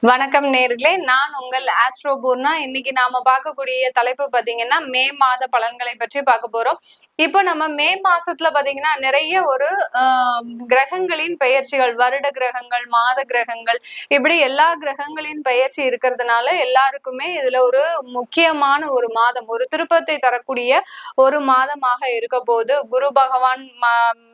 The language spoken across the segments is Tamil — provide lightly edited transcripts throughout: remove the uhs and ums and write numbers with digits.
வணக்கம் நேர்களே, நான் உங்கள் ஆஸ்ட்ரோ பூர்ணா. இன்னைக்கு நாம பார்க்கக்கூடிய தலைப்பு பாத்தீங்கன்னா மே மாத பலன்களை பற்றி பார்க்க போறோம். இப்போ நம்ம மே மாசத்துல பாத்தீங்கன்னா நிறைய ஒரு கிரகங்களின் பெயர்ச்சிகள், வருட கிரகங்கள், மாத கிரகங்கள், இப்படி எல்லா கிரகங்களின் பெயர்ச்சி இருக்கிறதுனால எல்லாருக்குமே இதுல ஒரு முக்கியமான ஒரு மாதம், ஒரு திருப்பத்தை தரக்கூடிய ஒரு மாதமாக இருக்க போது. குரு பகவான்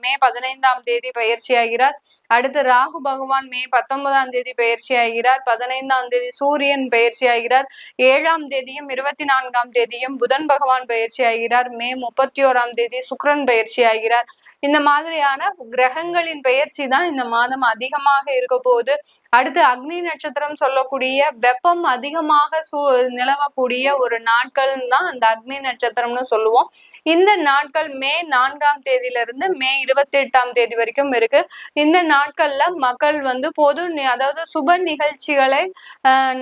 மே 15ஆம் தேதி பயிற்சி ஆகிறார். அடுத்து ராகு பகவான் மே 19ஆம் தேதி பயிற்சி ஆகிறார். 15ஆம் தேதி சூரியன் பயிற்சி ஆகிறார். 7ஆம் தேதியும் 24ஆம் தேதியும் புதன் பகவான் பயிற்சி ஆகிறார். மே 31ஆம் தேதி சுக்கிரன் பயிற்சி ஆகிறார். இந்த மாதிரியான கிரகங்களின் பெயர்ச்சி தான் இந்த மாதம் அதிகமாக இருக்க போகுது. அடுத்து அக்னி நட்சத்திரம் சொல்லக்கூடிய வெப்பம் அதிகமாக நிலவக்கூடிய ஒரு நாட்கள் தான் அந்த அக்னி நட்சத்திரம்னு சொல்லுவோம். இந்த நாட்கள் மே 4ஆம் தேதியிலிருந்து மே 28ஆம் தேதி வரைக்கும் இருக்கு. இந்த நாட்கள்ல மக்கள் பொது அதாவது சுப நிகழ்ச்சிகளை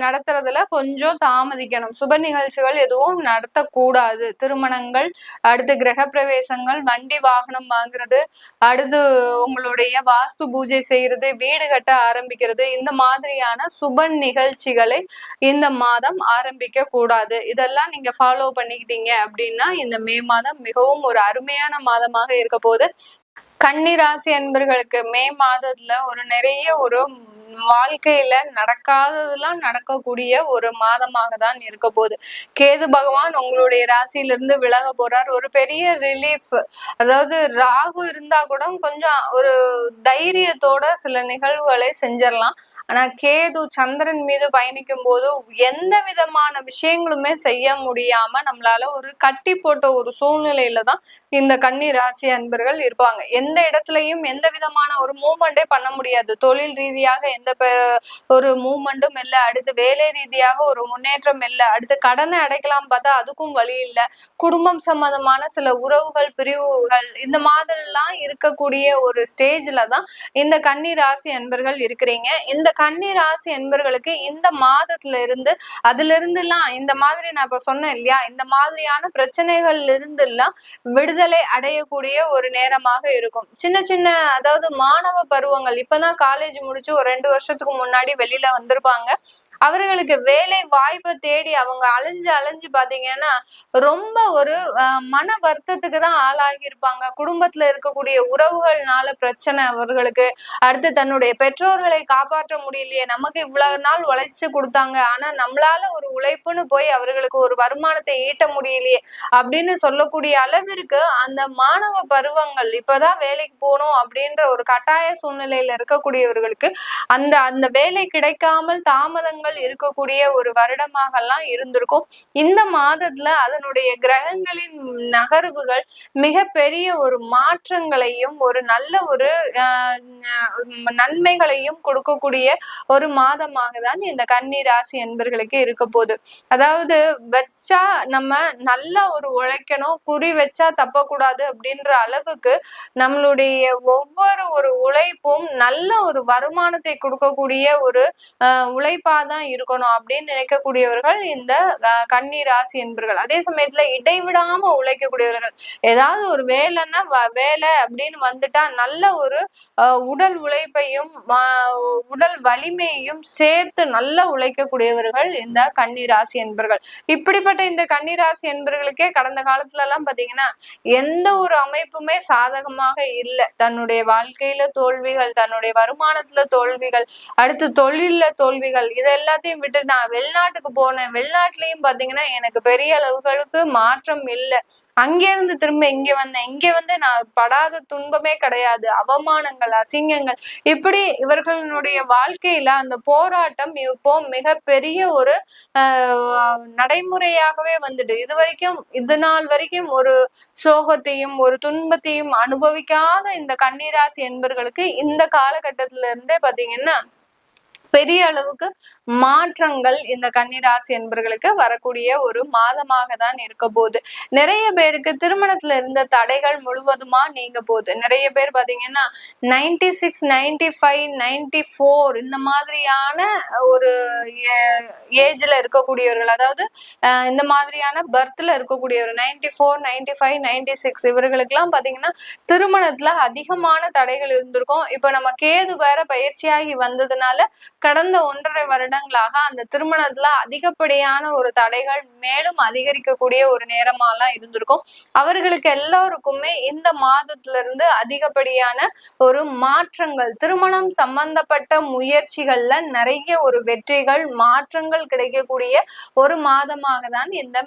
நடத்துறதுல கொஞ்சம் தாமதிக்கணும். சுப நிகழ்ச்சிகள் எதுவும் நடத்தக்கூடாது. திருமணங்கள், அடுத்து கிரக பிரவேசங்கள், வண்டி வாகனம் வாங்குறது, அடுத்து உங்களுடைய வாஸ்து பூஜை செய்யறது, வீடு கட்ட ஆரம்பிக்கிறது, இந்த மாதிரியான சுப நிகழ்ச்சிகளை இந்த மாதம் ஆரம்பிக்க கூடாது. இதெல்லாம் நீங்க ஃபாலோ பண்ணிக்கிட்டீங்க அப்படின்னா இந்த மே மாதம் மிகவும் ஒரு அருமையான மாதமாக இருக்க போது. கன்னிராசி அன்பர்களுக்கு மே மாதத்துல நிறைய ஒரு வாழ்க்கையில நடக்காததெல்லாம் நடக்கக்கூடிய ஒரு மாதமாக தான் இருக்க போகுது. கேது பகவான் உங்களுடைய ராசியிலிருந்து விலக போறார். ஒரு பெரிய ரிலீஃப், அதாவது ராகு இருந்தா கூட கொஞ்சம் ஒரு தைரியத்தோட சில நிகழ்வுகளை செஞ்சிடலாம். ஆனா கேது சந்திரன் மீது பயணிக்கும் போது எந்த விதமான விஷயங்களுமே செய்ய முடியாம நம்மளால ஒரு கட்டி போட்ட ஒரு சூழ்நிலையில தான் இந்த கன்னி ராசி அன்பர்கள் இருப்பாங்க. எந்த இடத்துலயும் எந்த விதமான ஒரு மூவ்மெண்டே பண்ண முடியாது. தொழில் ரீதியாக எந்த ஒரு மூவ்மெண்ட்டும் இல்லை. அடுத்து வேலை ரீதியாக ஒரு முன்னேற்றம் இல்லை. அடுத்து கடனை அடைக்கலாம் பார்த்தா அதுக்கும் வழி இல்லை. குடும்பம் சம்பந்தமான சில உறவுகள், பிரிவுகள், இந்த மாதிரி எல்லாம் இருக்கக்கூடிய ஒரு ஸ்டேஜ்ல தான் இந்த கன்னி ராசி அன்பர்கள் இருக்கிறீங்க. இந்த கன்னி ராசி அன்பர்களுக்கு இந்த மாதத்துல இருந்து எல்லாம் இந்த மாதிரி நான் இப்ப சொன்னேன் இல்லையா, இந்த மாதிரியான பிரச்சனைகள்ல இருந்து எல்லாம் விடுதலை அடையக்கூடிய ஒரு நேரமாக இருக்கும். சின்ன சின்ன அதாவது மாணவ பருவங்கள், இப்பதான் காலேஜ் முடிச்சு ஒரு 2 வருஷத்துக்கு முன்னாடி வெளியில வந்திருப்பாங்க. அவர்களுக்கு வேலை வாய்ப்பை தேடி அவங்க அலைஞ்சு பாத்தீங்கன்னா ரொம்ப ஒரு மன வருத்தத்துக்கு தான் ஆளாகி இருப்பாங்க. குடும்பத்துல இருக்கக்கூடிய உறவுகள்னால பிரச்சனை அவர்களுக்கு. அடுத்து தன்னுடைய பெற்றோர்களை காப்பாற்ற முடியலையே, நமக்கு இவ்வளவு நாள் உழைச்சு கொடுத்தாங்க, ஆனா நம்மளால ஒரு உழைப்புன்னு போய் அவர்களுக்கு ஒரு வருமானத்தை ஈட்ட முடியலையே அப்படின்னு சொல்லக்கூடிய அளவிற்கு அந்த மாணவ பருவங்கள், இப்பதான் வேலைக்கு போகணும் அப்படின்ற ஒரு கட்டாய சூழ்நிலையில இருக்கக்கூடியவர்களுக்கு அந்த அந்த வேலை கிடைக்காமல் தாமதங்கள் இருக்கக்கூடிய ஒரு வருடமாகலாம் இருந்திருக்கும். இந்த மாதத்துல அதனுடைய கிரகங்களின் நகர்வுகள் மிக பெரிய ஒரு மாற்றங்களையும் ஒரு நல்ல ஒரு நன்மைகளையும் கொடுக்கக்கூடிய ஒரு மாதமாக தான் இந்த கன்னி ராசி என்பர்களுக்கு இருக்க போகுது. அதாவது வச்சா நம்ம நல்லா ஒரு உழைக்கணும், குறி வச்சா தப்பக்கூடாது அப்படின்ற அளவுக்கு நம்மளுடைய ஒவ்வொரு ஒரு உழைப்பும் நல்ல ஒரு வருமானத்தை கொடுக்கக்கூடிய ஒரு உழைப்பாதான் இருக்கணும் அப்படின்னு நினைக்கக்கூடியவர்கள் இந்த கன்னி ராசி என்பர்கள். அதே சமயத்துல இடைவிடாம உழைக்கக்கூடியவர்கள், ஏதாவது ஒரு வேலைன்னா வேலை அப்படின்னு வந்துட்டா நல்ல ஒரு உடல் உழைப்பையும் உடல் வலிமையையும் சேர்த்து நல்லா உழைக்கக்கூடியவர்கள் இந்த கன்னி ராசி என்பர்கள். இப்படிப்பட்ட இந்த கன்னி ராசி என்பர்களுக்கே கடந்த காலத்துல எல்லாம் பாத்தீங்கன்னா எந்த ஒரு அமைப்புமே சாதகமாக இல்லை. தன்னுடைய வாழ்க்கையில தோல்விகள், தன்னுடைய வருமானத்துல தோல்விகள், அடுத்து தொழில்ல தோல்விகள், இது எல்லாத்தையும் விட்டு நான் வெளிநாட்டுக்கு போனேன். வெளிநாட்டுலயும் பாத்தீங்கன்னா எனக்கு பெரிய அளவுகளுக்கு மாற்றம் இல்லை. அங்கிருந்து திரும்ப இங்க வந்தேன். இங்க நான் படாத துன்பமே கிடையாது. அவமானங்கள், அசிங்கங்கள், இப்படி இவர்களுடைய வாழ்க்கையில அந்த போராட்டம் இப்போ மிகப்பெரிய ஒரு நடைமுறையாகவே வந்துட்டு இது நாள் வரைக்கும் ஒரு சோகத்தையும் ஒரு துன்பத்தையும் அனுபவிக்காத இந்த கன்னிராசி என்பர்களுக்கு இந்த காலகட்டத்தில இருந்தே பாத்தீங்கன்னா பெரிய அளவுக்கு மாற்றங்கள் இந்த கன்னிராசி என்பர்களுக்கு வரக்கூடிய ஒரு மாதமாக தான் இருக்க போகுது. நிறைய பேருக்கு திருமணத்துல இருந்த தடைகள் முழுவதுமா நீங்க போகுது. நிறைய பேர் பாத்தீங்கன்னா 96, 95, 94 இந்த மாதிரியான ஒரு ஏஜ்ல இருக்கக்கூடியவர்கள், அதாவது இந்த மாதிரியான பர்த்ல இருக்கக்கூடியவர் 94, 95, 96 இவர்களுக்கு எல்லாம் பாத்தீங்கன்னா திருமணத்துல அதிகமான தடைகள் இருந்திருக்கும். இப்ப நம்ம கேது வேற பயிற்சியாகி வந்ததுனால கடந்த 1.5 வருடம் வருடங்களாக அந்த திருமணத்துல அதிகப்படியான ஒரு தடைகள் மேலும் அதிகரிக்கக்கூடிய ஒரு நேரமாலாம் இருந்திருக்கும். அவர்களுக்கு எல்லாருக்குமே இந்த மாதத்துல இருந்து அதிகப்படியான ஒரு மாற்றங்கள், திருமணம் சம்பந்தப்பட்ட முயற்சிகள்ல நிறைய ஒரு வெற்றிகள், மாற்றங்கள் கிடைக்கக்கூடிய ஒரு மாதமாக தான் இந்த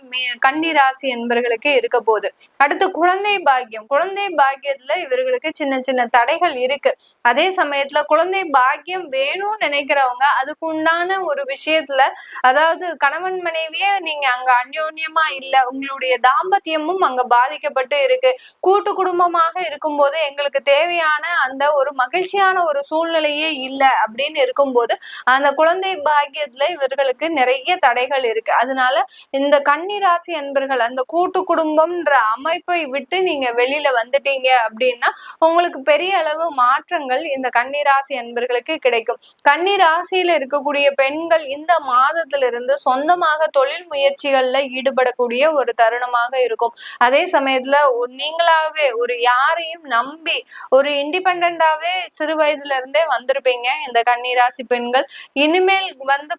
கன்னிராசி என்பவர்களுக்கு இருக்க போகுது. அடுத்து குழந்தை பாக்கியம். குழந்தை பாக்கியத்துல இவர்களுக்கு சின்ன சின்ன தடைகள் இருக்கு. அதே சமயத்துல குழந்தை பாக்கியம் வேணும்னு நினைக்கிறவங்க அதுக்கு உண்டான ஒரு விஷயத்துல, அதாவது கணவன் மனைவியே நீங்க அங்க அந்யோன்யமா இல்ல, உங்களுடைய தாம்பத்தியமும் அங்க பாதிக்கப்பட்டு இருக்கு, கூட்டு குடும்பமாக இருக்கும்போது எங்களுக்கு தேவையான அந்த ஒரு மகிழ்ச்சியான ஒரு சூழ்நிலையே இல்ல அப்படின்னு இருக்கும்போது அந்த குழந்தை பாக்கியத்துல இவர்களுக்கு நிறைய தடைகள் இருக்கு. அதனால இந்த கன்னிராசி என்பர்கள் அந்த கூட்டு குடும்பம்ன்ற அமைப்பை விட்டு நீங்க வெளியில வந்துட்டீங்க அப்படின்னா உங்களுக்கு பெரிய அளவு மாற்றங்கள் இந்த கன்னிராசி என்பர்களுக்கு கிடைக்கும். கன்னிராசியில இருக்கக்கூடிய பெண்கள் இந்த மாதத்திலிருந்து சொந்தமாக தொழில் முயற்சிகள்ல ஈடுபடக்கூடிய ஒரு தருணமாக இருக்கும். அதே சமயத்துல நீங்களாவே ஒரு யாரையும் நம்பி ஒரு இண்டிபெண்டாவே சிறு வயதுல இருந்தே வந்திருப்பீங்க இந்த கன்னிராசி பெண்கள். இனிமேல்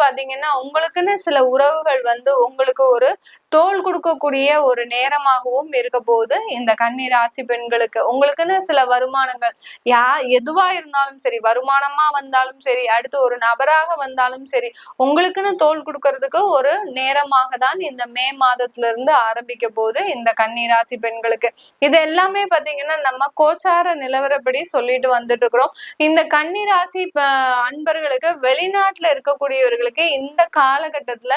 பாத்தீங்கன்னா உங்களுக்குன்னு சில உறவுகள் உங்களுக்கு ஒரு தோல் கொடுக்கக்கூடிய ஒரு நேரமாகவும் இருக்க போது இந்த கன்னிராசி பெண்களுக்கு. உங்களுக்குன்னு சில வருமானங்கள் எதுவா இருந்தாலும் சரி, வருமானமா வந்தாலும் சரி, அடுத்து ஒரு நபராக வந்தாலும் சரி, உங்களுக்குன்னு தோல் கொடுக்கறதுக்கு ஒரு நேரமாக தான் இந்த மே மாதத்துல இருந்து ஆரம்பிக்க போது இந்த கன்னிராசி பெண்களுக்கு. இது எல்லாமே பாத்தீங்கன்னா நம்ம கோச்சார நிலவரப்படி சொல்லிட்டு வந்துட்டு இருக்கிறோம். இந்த கன்னிராசி அன்பர்களுக்கு வெளிநாட்டுல இருக்கக்கூடியவர்களுக்கு இந்த காலகட்டத்துல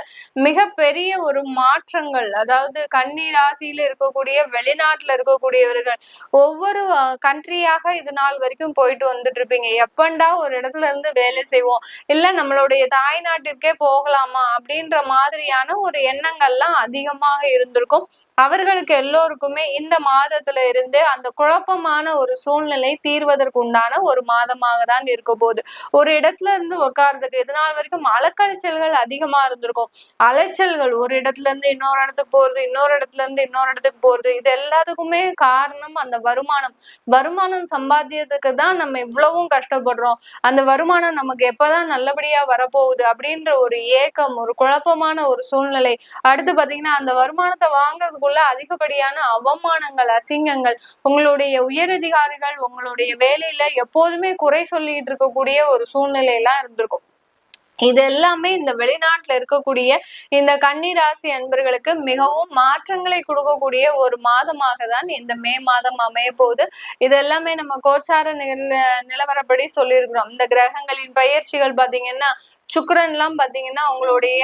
மிகப்பெரிய ஒரு மாற்றங்கள், அதாவது கன்னிராசியில இருக்கக்கூடிய வெளிநாட்டுல இருக்கக்கூடியவர்கள் ஒவ்வொரு கண்ட்ரியாக இது நாள் வரைக்கும் போயிட்டு வந்துட்டு இருப்பீங்க. எப்பண்டா ஒரு இடத்துல இருந்து வேலை செய்வோம், இல்ல நம்மளுடைய தாய் நாட்டிற்கே போகலாமா அப்படின்ற மாதிரியான ஒரு எண்ணங்கள்லாம் அதிகமாக இருந்திருக்கும். அவர்களுக்கு எல்லோருக்குமே இந்த மாதத்துல இருந்து அந்த குழப்பமான ஒரு சூழ்நிலை தீர்வதற்கு உண்டான ஒரு மாதமாக தான் இருக்க போகுது. ஒரு இடத்துல இருந்து உட்கார்றதுக்கு இது நாள் வரைக்கும் அலக்கழிச்சல்கள் அதிகமா இருந்திருக்கும். அலைச்சல்கள், ஒரு இடத்துல இருந்து இன்னொரு இடத்துக்கு போறது, இன்னொரு இடத்துல இருந்து இன்னொரு இடத்துக்கு போறது, இது எல்லாத்துக்குமே காரணம் அந்த வருமானம் சம்பாத்தியத்துக்கு தான் நம்ம இவ்வளவும் கஷ்டப்படுறோம். அந்த வருமானம் நமக்கு எப்பதான் நல்லபடியா வரப்போகுது அப்படின்ற ஒரு ஏக்கம், ஒரு குழப்பமான ஒரு சூழ்நிலை. அடுத்து பாத்தீங்கன்னா அந்த வருமானத்தை வாங்குறதுக்குள்ள அதிகப்படியான அவமானங்கள், அசிங்கங்கள், உங்களுடைய உயரதிகாரிகள் உங்களுடைய வேலையில எப்போதுமே குறை சொல்லிட்டு இருக்கக்கூடிய ஒரு சூழ்நிலை எல்லாம் இருந்திருக்கும். இது எல்லாமே இந்த வெளிநாட்டுல இருக்கக்கூடிய இந்த கன்னிராசி அன்பர்களுக்கு மிகவும் மாற்றங்களை கொடுக்கக்கூடிய ஒரு மாதமாக தான் இந்த மே மாதம் அமைய போகுது. இது எல்லாமே நம்ம கோச்சார நிலவரப்படி சொல்லியிருக்கிறோம். இந்த கிரகங்களின் பயிற்சிகள் பாத்தீங்கன்னா சுக்கிரன் எல்லாம் பாத்தீங்கன்னா உங்களுடைய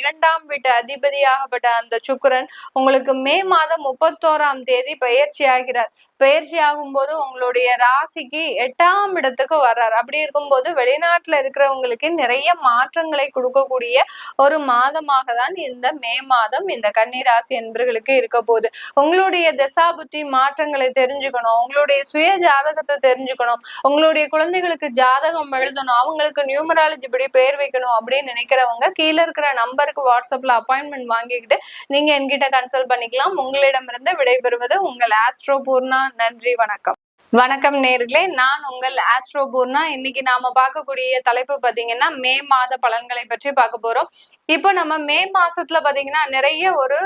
2ஆம் வீட்டு அதிபதியாகப்பட்ட அந்த சுக்கிரன் உங்களுக்கு மே மாதம் 31ஆம் தேதி பயிற்சி ஆகிறார். பயிற்சி ஆகும்போது உங்களுடைய ராசிக்கு 8ஆம் இடத்துக்கு வர்றார். அப்படி இருக்கும்போது வெளிநாட்டுல இருக்கிறவங்களுக்கு நிறைய மாற்றங்களை கொடுக்கக்கூடிய ஒரு மாதமாக தான் இந்த மே மாதம் இந்த கன்னிராசி என்பர்களுக்கு இருக்க போகுது. உங்களுடைய தசாபுத்தி மாற்றங்களை தெரிஞ்சுக்கணும், உங்களுடைய சுய ஜாதகத்தை தெரிஞ்சுக்கணும், உங்களுடைய குழந்தைகளுக்கு ஜாதகம் எழுதணும், அவங்களுக்கு நியூமராலஜி படி பேர் வைக்கணும் அப்படின்னு நினைக்கிறவங்க கீழே இருக்கிற நம்பருக்கு வாட்ஸ்அப்ல அப்பாயின்மெண்ட் வாங்கிக்கிட்டு நீங்க என்கிட்ட கன்சல்ட் பண்ணிக்கலாம். உங்களிடமிருந்து விடைபெறுவது உங்கள் ஆஸ்ட்ரோ பூர்ணா. நன்றி, வணக்கம். வணக்கம் நேர்களே, நான் உங்கள் ஆஸ்ட்ரோ பூர்ணா. இன்னைக்கு நாம பார்க்கக்கூடிய தலைப்பு பாத்தீங்கன்னா மே மாத பலன்களை பற்றி பார்க்க போறோம். இப்போ நம்ம மே மாசத்துல பாத்தீங்கன்னா நிறைய ஒரு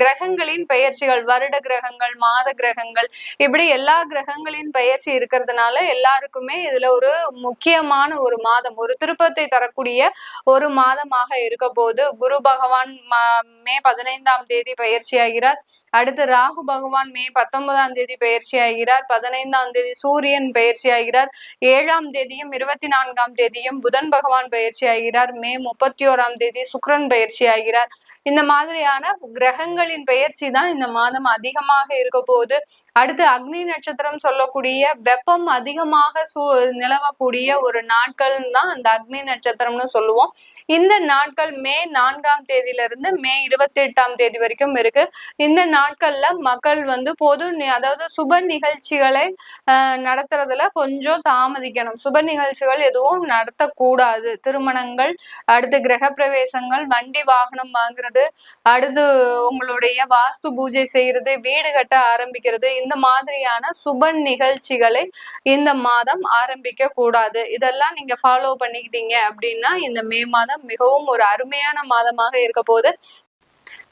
கிரகங்களின் பெயர்ச்சிகள், வருட கிரகங்கள், மாத கிரகங்கள், இப்படி எல்லா கிரகங்களின் பெயர்ச்சி இருக்கிறதுனால எல்லாருக்குமே இதுல ஒரு முக்கியமான ஒரு மாதம், ஒரு திருப்பத்தை தரக்கூடிய ஒரு மாதமாக இருக்க போது. குரு பகவான் மே 15ஆம் தேதி பயிற்சி ஆகிறார். அடுத்து ராகு பகவான் மே 19ஆம் தேதி பயிற்சி ஆகிறார். 15ஆம் தேதி சூரியன் பயிற்சி ஆகிறார். 7ஆம் தேதியும் 24ஆம் தேதியும் புதன் பகவான் பயிற்சி ஆகிறார். மே 31ஆம் தேதி சுக்கிரன் பயிற்சி ஆகிறார். இந்த மாதிரியான கிரகங்களின் பெயர்ச்சி தான் இந்த மாதம் அதிகமாக இருக்க போகுது. அடுத்து அக்னி நட்சத்திரம் சொல்லக்கூடிய வெப்பம் அதிகமாக நிலவக்கூடிய ஒரு நாட்கள் தான் அந்த அக்னி நட்சத்திரம்னு சொல்லுவோம். இந்த நாட்கள் மே 4ஆம் தேதியிலிருந்து மே 28ஆம் தேதி வரைக்கும் இருக்கு. இந்த நாட்கள்ல மக்கள் பொது, அதாவது சுப நிகழ்ச்சிகளை நிகழ்ச்சிகளை நடத்துறதுல கொஞ்சம் தாமதிக்கணும். சுப நிகழ்ச்சிகள் எதுவும் நடத்தக்கூடாது. திருமணங்கள், அடுத்து கிரக பிரவேசங்கள், வண்டி வாகனம் வாங்குறது, அடுத்து உங்களுடைய வாஸ்து பூஜை செய்யறது, வீடு கட்ட ஆரம்பிக்கிறது, இந்த மாதிரியான சுப நிகழ்ச்சிகளை இந்த மாதம் ஆரம்பிக்க கூடாது. இதெல்லாம் நீங்க ஃபாலோ பண்ணிக்கிட்டீங்க அப்படின்னா இந்த மே மாதம் மிகவும் ஒரு அருமையான மாதமாக இருக்க போது.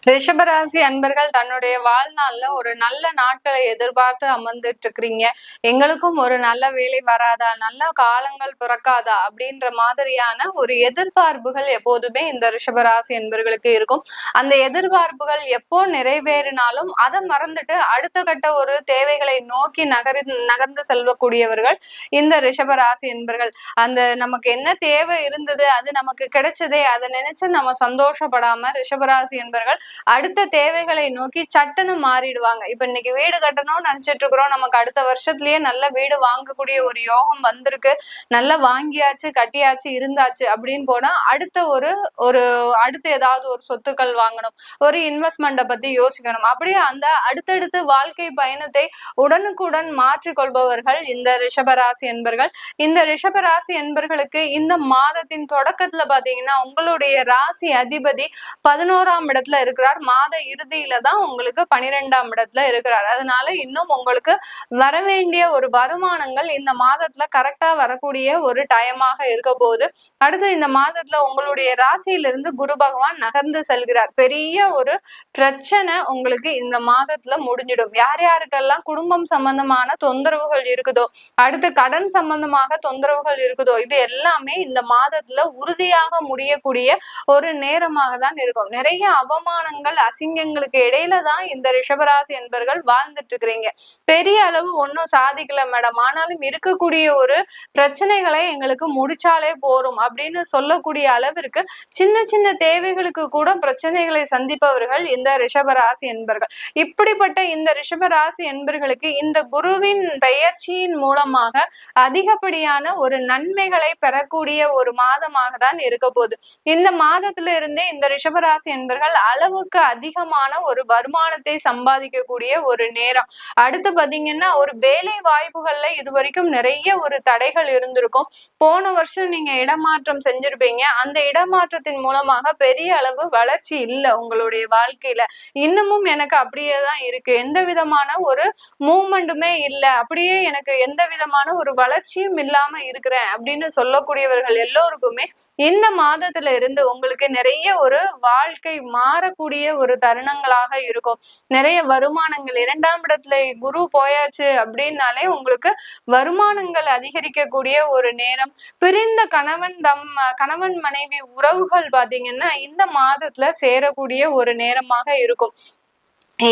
ரிஷபராசி அன்பர்கள் தன்னுடைய வாழ்நாள்ல ஒரு நல்ல நாட்களை எதிர்பார்த்து அமர்ந்துட்டு இருக்கிறீங்க. எங்களுக்கும் ஒரு நல்ல வேலை வராதா, நல்ல காலங்கள் பிறக்காதா அப்படின்ற மாதிரியான ஒரு எதிர்பார்ப்புகள் எப்போதுமே இந்த ரிஷபராசி அன்பர்களுக்கு இருக்கும். அந்த எதிர்பார்ப்புகள் எப்போ நிறைவேறினாலும் அதை மறந்துட்டு அடுத்த கட்ட ஒரு தேவைகளை நோக்கி நகர்ந்து செல்லக்கூடியவர்கள் இந்த ரிஷபராசி அன்பர்கள். அந்த நமக்கு என்ன தேவை இருந்தது, அது நமக்கு கிடைச்சதே, அதை நினைச்சு நம்ம சந்தோஷப்படாம ரிஷபராசி அன்பர்கள் அடுத்த தேவைகளை நோக்கி சட்டுன்னு மாறிடுவாங்க. இப்ப இன்னைக்கு வீடு கட்டணும்னு நினைச்சிட்டு இருக்கிறோம், நமக்கு அடுத்த வருஷத்துலயே நல்ல வீடு வாங்கக்கூடிய ஒரு யோகம் வந்திருக்கு, நல்லா வாங்கியாச்சு, கட்டியாச்சு, இருந்தாச்சு அப்படின்னு போனா அடுத்து ஏதாவது ஒரு சொத்துக்கள் வாங்கணும், ஒரு இன்வெஸ்ட்மெண்ட்டை பத்தி யோசிக்கணும். அப்படியே அந்த அடுத்தடுத்து வாழ்க்கை பயணத்தை உடனுக்குடன் மாற்றிக்கொள்பவர்கள் இந்த ரிஷபராசி என்பர்கள். இந்த ரிஷபராசி என்பர்களுக்கு இந்த மாதத்தின் தொடக்கத்துல பாத்தீங்கன்னா உங்களுடைய ராசி அதிபதி 11ஆம் இடத்துல இருக்கிறார். மாத இறுதியில தான் உங்களுக்கு 12ஆம் இடத்துல இருக்கிறார். அதனால இன்னும் உங்களுக்கு வரவேண்டிய ஒரு வருமானங்கள் இந்த மாதத்துல கரெக்டா வரக்கூடிய ஒரு டைமாக இருக்க போகுது. அடுத்து இந்த மாதத்துல உங்களுடைய ராசியிலிருந்து குரு பகவான் நகர்ந்து செல்கிறார். பெரிய ஒரு பிரச்சனை உங்களுக்கு இந்த மாதத்துல முடிஞ்சிடும். யார் யாருக்கெல்லாம் குடும்பம் சம்பந்தமான தொந்தரவுகள் இருக்குதோ, அடுத்து கடன் சம்பந்தமாக தொந்தரவுகள் இருக்குதோ, இது எல்லாமே இந்த மாதத்துல உறுதியாக முடியக்கூடிய ஒரு நேரமாக தான் இருக்கும். நிறைய அவமானங்கள், அசிங்கங்களுக்கு இடையில தான் இந்த ரிஷபராசி என்பர்கள் வாழ்ந்துட்டு இருக்கிறீங்க. பெரிய அளவு ஒன்னும் சாதிக்கல மேடம், ஆனாலும் இருக்கக்கூடிய ஒரு பிரச்சனைகளை எங்களுக்கு முடிச்சாலே போரும் அப்படின்னு சொல்லக்கூடிய அளவிற்கு சின்ன சின்ன தேவைகளுக்கு கூட பிரச்சனைகளை சந்திப்பவர்கள் இந்த ரிஷபராசி என்பர்கள். இப்படிப்பட்ட இந்த ரிஷபராசி என்பர்களுக்கு இந்த குருவின் பெயர்ச்சியின் மூலமாக அதிகப்படியான ஒரு நன்மைகளை பெறக்கூடிய ஒரு மாதமாக தான் இருக்க போகுது. இந்த மாதத்துல இருந்தே இந்த ரிஷபராசி என்பர்கள் அளவுக்கு அதிகமான ஒரு வருமானத்தை சம்பாதிக்கக்கூடிய ஒரு நேரம். அடுத்து பாத்தீங்கன்னா ஒரு வேலை வாய்ப்புகள்ல இதுவரைக்கும் நிறைய ஒரு தடைகள் இருந்திருக்கும். போன வருஷம் நீங்க இடமாற்றம் செஞ்சிருப்பீங்க. அந்த இடமாற்றத்தின் மூலமாக பெரிய அளவு வளர்ச்சி இல்லை உங்களுடைய வாழ்க்கையில. இன்னமும் எனக்கு அப்படியே தான் இருக்கு, எந்த விதமான ஒரு மூவ்மெண்ட்டுமே இல்லை, அப்படியே எனக்கு எந்த விதமான ஒரு வளர்ச்சியும் இல்லாம இருக்கிறேன் அப்படின்னு சொல்லக்கூடியவர்கள் எல்லோருக்குமே இந்த மாதத்துல இருந்து உங்களுக்கு நிறைய ஒரு வாழ்க்கை மாறக்கூடிய ஒரு தருணங்களாக இருக்கும். நிறைய வருமானங்கள், 2ஆம் இடத்துல குரு போயாச்சு அப்படின்னாலே உங்களுக்கு வருமானங்கள் அதிகரிக்கக்கூடிய ஒரு நேரம். பிரிந்த கணவன் மனைவி உறவுகள் பாத்தீங்கன்னா இந்த மாதத்துல சேரக்கூடிய ஒரு நேரமாக இருக்கும்.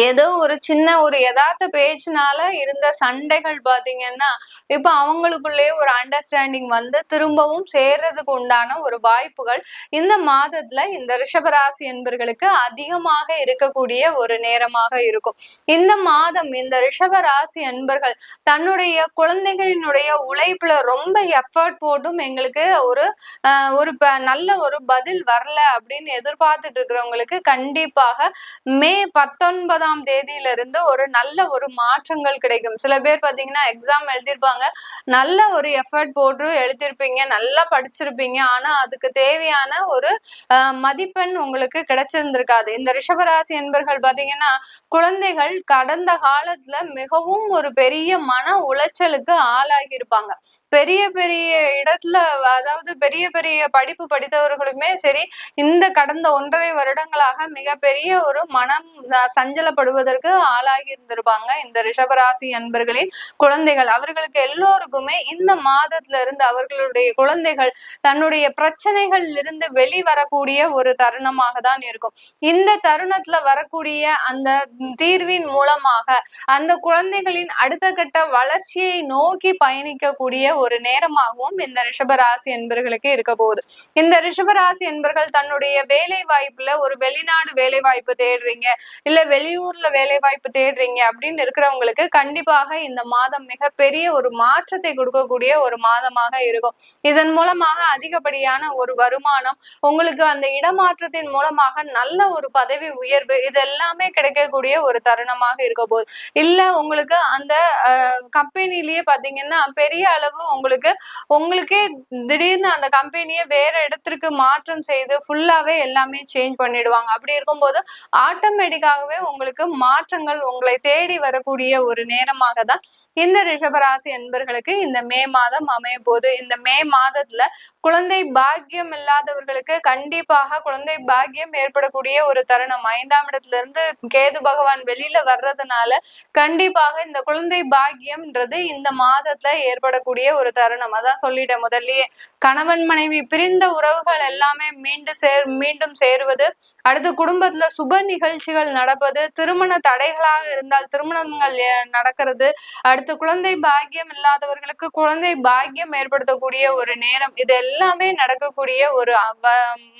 ஏதோ ஒரு சின்ன ஒரு யதார்த்த பேச்சுனால இருந்த சண்டைகள் பாத்தீங்கன்னா இப்ப அவங்களுக்குள்ளே ஒரு அண்டர்ஸ்டாண்டிங் வந்து திரும்பவும் சேர்றதுக்கு உண்டான ஒரு வாய்ப்புகள் இந்த மாதத்துல இந்த ரிஷபராசி என்பர்களுக்கு அதிகமாக இருக்கக்கூடிய ஒரு நேரமாக இருக்கும். இந்த மாதம் இந்த ரிஷபராசி என்பர்கள் தன்னுடைய குழந்தைகளினுடைய உழைப்புல ரொம்ப எஃபர்ட் போட்டும் எங்களுக்கு ஒரு நல்ல ஒரு பதில் வரல அப்படின்னு எதிர்பார்த்துட்டு இருக்கிறவங்களுக்கு கண்டிப்பாக மே 19ஆம் தேதியிலிருந்து ஒரு நல்ல ஒரு மாற்றங்கள் கிடைக்கும். சில பேர் பாத்தீங்கன்னா எக்ஸாம் எழுதியிருப்பாங்க, நல்ல ஒரு எஃபர்ட் போட்டு எழுதியிருப்பீங்க, நல்லா படிச்சிருப்பீங்க, ஆனா அதுக்கு தேவையான ஒரு மதிப்பெண் உங்களுக்கு கிடைச்சிருந்திருக்காது. இந்த ரிஷபராசி என்பர்கள் பாத்தீங்கன்னா குழந்தைகள் கடந்த காலத்துல மிகவும் ஒரு பெரிய மன உளைச்சலுக்கு ஆளாகி இருப்பாங்க. பெரிய பெரிய இடத்துல, அதாவது பெரிய பெரிய படிப்பு படித்தவர்களுமே சரி, இந்த கடந்த 1.5 வருடங்களாக மிகப்பெரிய ஒரு மனம் சஞ்சலப்படுவதற்கு ஆளாகி இருந்திருப்பாங்க இந்த ரிஷபராசி அன்பர்களின் குழந்தைகள். அவர்களுக்கு எல்லோருக்குமே இந்த மாதத்துல இருந்து அவர்களுடைய குழந்தைகள் தன்னுடைய பிரச்சனைகள் இருந்து வெளிவரக்கூடிய ஒரு தருணமாக தான் இருக்கும். இந்த தருணத்துல வரக்கூடிய அந்த தீர்வின் மூலமாக அந்த குழந்தைகளின் அடுத்த கட்ட வளர்ச்சியை நோக்கி பயணிக்கக்கூடிய ஒரு நேரமாகவும் இந்த ரிஷபராசி என்பர்களுக்கு இருக்க போகுது. இந்த ரிஷபராசி என்பர்கள் தன்னுடைய வேலை வாய்ப்புல ஒரு வெளிநாடு வேலை வாய்ப்பு தேடுறீங்க, இல்ல வெளியூர்ல வேலை வாய்ப்பு தேடுறீங்க அப்படின்னு இருக்கிறவங்களுக்கு கண்டிப்பாக இந்த மாதம் மிகப்பெரிய ஒரு மாற்றத்தை கொடுக்கக்கூடிய ஒரு மாதமாக இருக்கும். இதன் மூலமாக அதிகப்படியான ஒரு வருமானம், உங்களுக்கு அந்த இடமாற்றத்தின் மூலமாக நல்ல ஒரு பதவி உயர்வு, இது எல்லாமே கிடைக்கக்கூடிய ஒரு தருணமாக இருக்க போகுது. இல்ல உங்களுக்கு அந்த கம்பெனிலேயே பாத்தீங்கன்னா பெரிய அளவு உங்களுக்கே திடீர்னு அந்த கம்பெனியை வேற இடத்திற்கு மாற்றம் செய்து ஃபுல்லாவே எல்லாமே சேஞ்ச் பண்ணிடுவாங்க. அப்படி இருக்கும்போது ஆட்டோமேட்டிக்காகவே உங்களுக்கு மாற்றங்கள் உங்களை தேடி வரக்கூடிய ஒரு நேரமாக தான் இந்த ரிஷபராசி என்பர்களுக்கு இந்த மே மாதம் அமைய போது. இந்த மே மாதத்துல குழந்தை பாக்கியம் இல்லாதவர்களுக்கு கண்டிப்பாக குழந்தை பாக்கியம் ஏற்படக்கூடிய ஒரு தருணம். 5ஆம் இடத்துல இருந்து கேது பகவான் வெளியில வர்றதுனால கண்டிப்பாக இந்த குழந்தை பாக்கியம்ன்றது இந்த மாதத்துல ஏற்படக்கூடிய ஒரு தருணம். அதான் சொல்லிட்டேன் முதல்லயே, கணவன் மனைவி பிரிந்த உறவுகள் எல்லாமே மீண்டும் சேருவது, அடுத்து குடும்பத்துல சுப நிகழ்ச்சிகள் நடப்பது, திருமண தடைகளாக இருந்தால் திருமணங்கள் நடக்கிறது, அடுத்து குழந்தை பாக்கியம் இல்லாதவர்களுக்கு குழந்தை பாக்கியம் ஏற்படுத்தக்கூடிய ஒரு நேரம், இது எல்லாமே நடக்கக்கூடிய ஒரு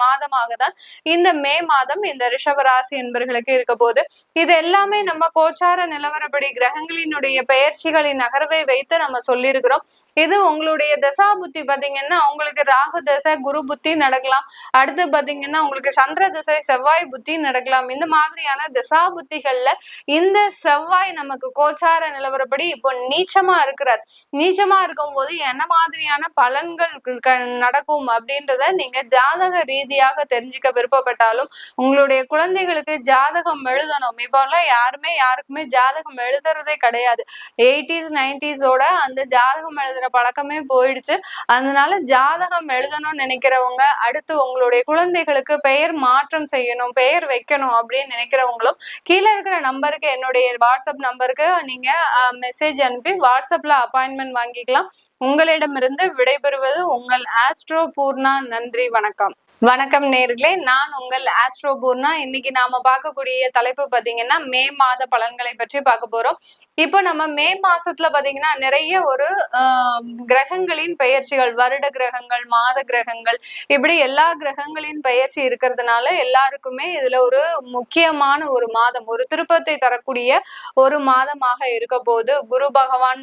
மாதமாக தான் இந்த மே மாதம் இந்த ரிஷபராசி என்பர்களுக்கு இருக்க போது. இது எல்லாமே நம்ம கோச்சார நிலவரப்படி கிரகங்களினுடைய பெயர்ச்சிகளின் நகர்வை வைத்து நம்ம சொல்லியிருக்கிறோம். இது உங்களுடைய தசா புத்தி பாத்தீங்கன்னா உங்களுக்கு ராகு தசை குரு புத்தி நடக்கலாம், அடுத்து பாத்தீங்கன்னா உங்களுக்கு சந்திர தசை செவ்வாய் புத்தி நடக்கலாம். இந்த மாதிரியான தசா புத்திகள்ல இந்த செவ்வாய் நமக்கு கோச்சார நிலவரப்படி இப்போ நீச்சமா இருக்கிறார். நீச்சமா இருக்கும் போது என்ன மாதிரியான பலன்கள் நடக்கும் அப்படின்றத நீங்க ஜாதக ரீதியாக தெரிஞ்சுக்க விருப்பப்பட்டாலும் உங்களுடைய குழந்தைகளுக்கு ஜாதகம் எழுதணும். இப்போல்லாம் யாருக்குமே ஜாதகம் எழுதுறதே கிடையாது. 80s 90s அந்த ஜாதகம் எழுதுற பழக்கமே போயிடுச்சு. அதனால ஜாதகம் எழுதணும்னு நினைக்கிறவங்க, அடுத்து உங்களுடைய குழந்தைகளுக்கு பெயர் மாற்றம் செய்யணும், பெயர் வைக்கணும் அப்படின்னு நினைக்கிறவங்களும் கீழே இருக்கிற நம்பருக்கு, என்னுடைய வாட்ஸ்அப் நம்பருக்கு நீங்க மெசேஜ் அனுப்பி வாட்ஸ்அப்ல அப்பாயின்மெண்ட் வாங்கிக்கலாம். உங்களிடமிருந்து விடைபெறுவது உங்கள் ஆஸ்ட்ரோ பூர்ணா. நன்றி, வணக்கம். வணக்கம் நேர்களே, நான் உங்கள் ஆஸ்ட்ரோ பூர்ணா. இன்னைக்கு நாம பார்க்கக்கூடிய தலைப்பு பாத்தீங்கன்னா மே மாத பலன்களை பற்றி பார்க்க போறோம். இப்போ நம்ம மே மாசத்துல பாத்தீங்கன்னா நிறைய ஒரு கிரகங்களின் பெயர்ச்சிகள், வருட கிரகங்கள், மாத கிரகங்கள், இப்படி எல்லா கிரகங்களின் பெயர்ச்சி இருக்கிறதுனால எல்லாருக்குமே இதுல ஒரு முக்கியமான ஒரு மாதம், ஒரு திருப்பத்தை தரக்கூடிய ஒரு மாதமாக இருக்க போது. குரு பகவான்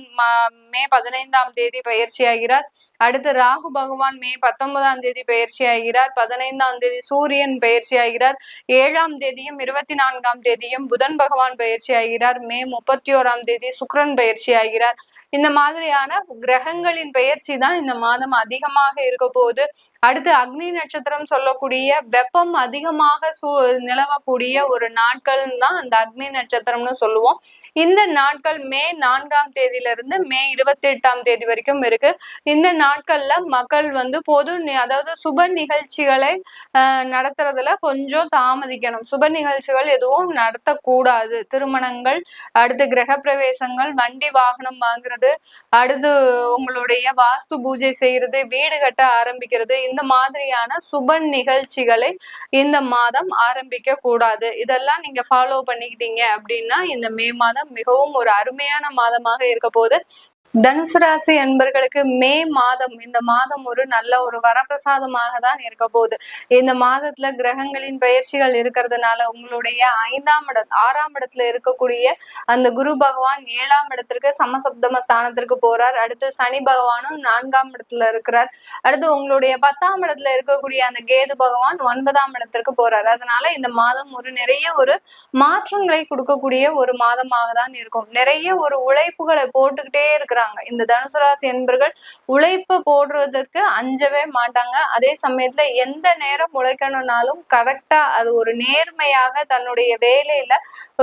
மே 15ஆம் தேதி பயிற்சி ஆகிறார். அடுத்து ராகு பகவான் மே 19ஆம் தேதி பயிற்சி ஆகிறார். 15ஆம் தேதி சூரியன் பயிற்சி ஆகிறார். 7ஆம் தேதியும் 24ஆம் தேதியும் புதன் பகவான் பயிற்சி ஆகிறார். மே 31ஆம் தேதி சுக்கிரன் பயிற்சி ஆகிறார். இந்த மாதிரியான கிரகங்களின் பெயர்ச்சி தான் இந்த மாதம் அதிகமாக இருக்க போகுது. அடுத்து அக்னி நட்சத்திரம் சொல்லக்கூடிய வெப்பம் அதிகமாக நிலவக்கூடிய ஒரு நாட்கள் தான் அந்த அக்னி நட்சத்திரம்னு சொல்லுவோம். இந்த நாட்கள் மே 4ஆம் தேதியிலிருந்து மே 28ஆம் தேதி வரைக்கும் இருக்கு. இந்த நாட்கள்ல மக்கள் பொது அதாவது சுப நிகழ்ச்சிகளை நடத்துறதுல கொஞ்சம் தாமதிக்கணும். சுப நிகழ்ச்சிகள் எதுவும் நடத்தக்கூடாது. திருமணங்கள், அடுத்து கிரக பிரவேசங்கள், வண்டி வாகனம் வாங்குறது, அடுத்து உங்களுடைய வாஸ்து பூஜை செய்யறது, வீடு கட்ட ஆரம்பிக்கிறது, இந்த மாதிரியான சுப நிகழ்ச்சிகளை இந்த மாதம் ஆரம்பிக்க கூடாது. இதெல்லாம் நீங்க ஃபாலோ பண்ணிக்கிட்டீங்க அப்படின்னா இந்த மே மாதம் மிகவும் ஒரு அருமையான மாதமாக இருக்க போது. தனுசு ராசி அன்பர்களுக்கு மே மாதம், இந்த மாதம் ஒரு நல்ல ஒரு வரப்பிரசாதமாக தான் இருக்க போகுது. இந்த மாதத்துல கிரகங்களின் பயிற்சிகள் இருக்கிறதுனால உங்களுடைய 6ஆம் இடத்துல இருக்கக்கூடிய அந்த குரு பகவான் 7ஆம் இடத்திற்கு சமசப்தம ஸ்தானத்திற்கு போறார். அடுத்து சனி பகவானும் 4ஆம் இடத்துல இருக்கிறார். அடுத்து உங்களுடைய 10ஆம் இடத்துல இருக்கக்கூடிய அந்த கேது பகவான் 9ஆம் இடத்திற்கு போறார். அதனால இந்த மாதம் நிறைய ஒரு மாற்றங்களை கொடுக்கக்கூடிய ஒரு மாதமாக தான் இருக்கும். நிறைய ஒரு உழைப்புகளை போட்டுக்கிட்டே இருக்கிறாங்க. இந்த தனுசு ராசி என்பர்கள் உழைப்பு போடுறதுக்கு அஞ்சவே மாட்டாங்க. அதே சமயத்துல எந்த நேரம் உழைக்கணும்னாலும் கரெக்டா அது ஒரு நேர்மையாக தன்னுடைய வேலையில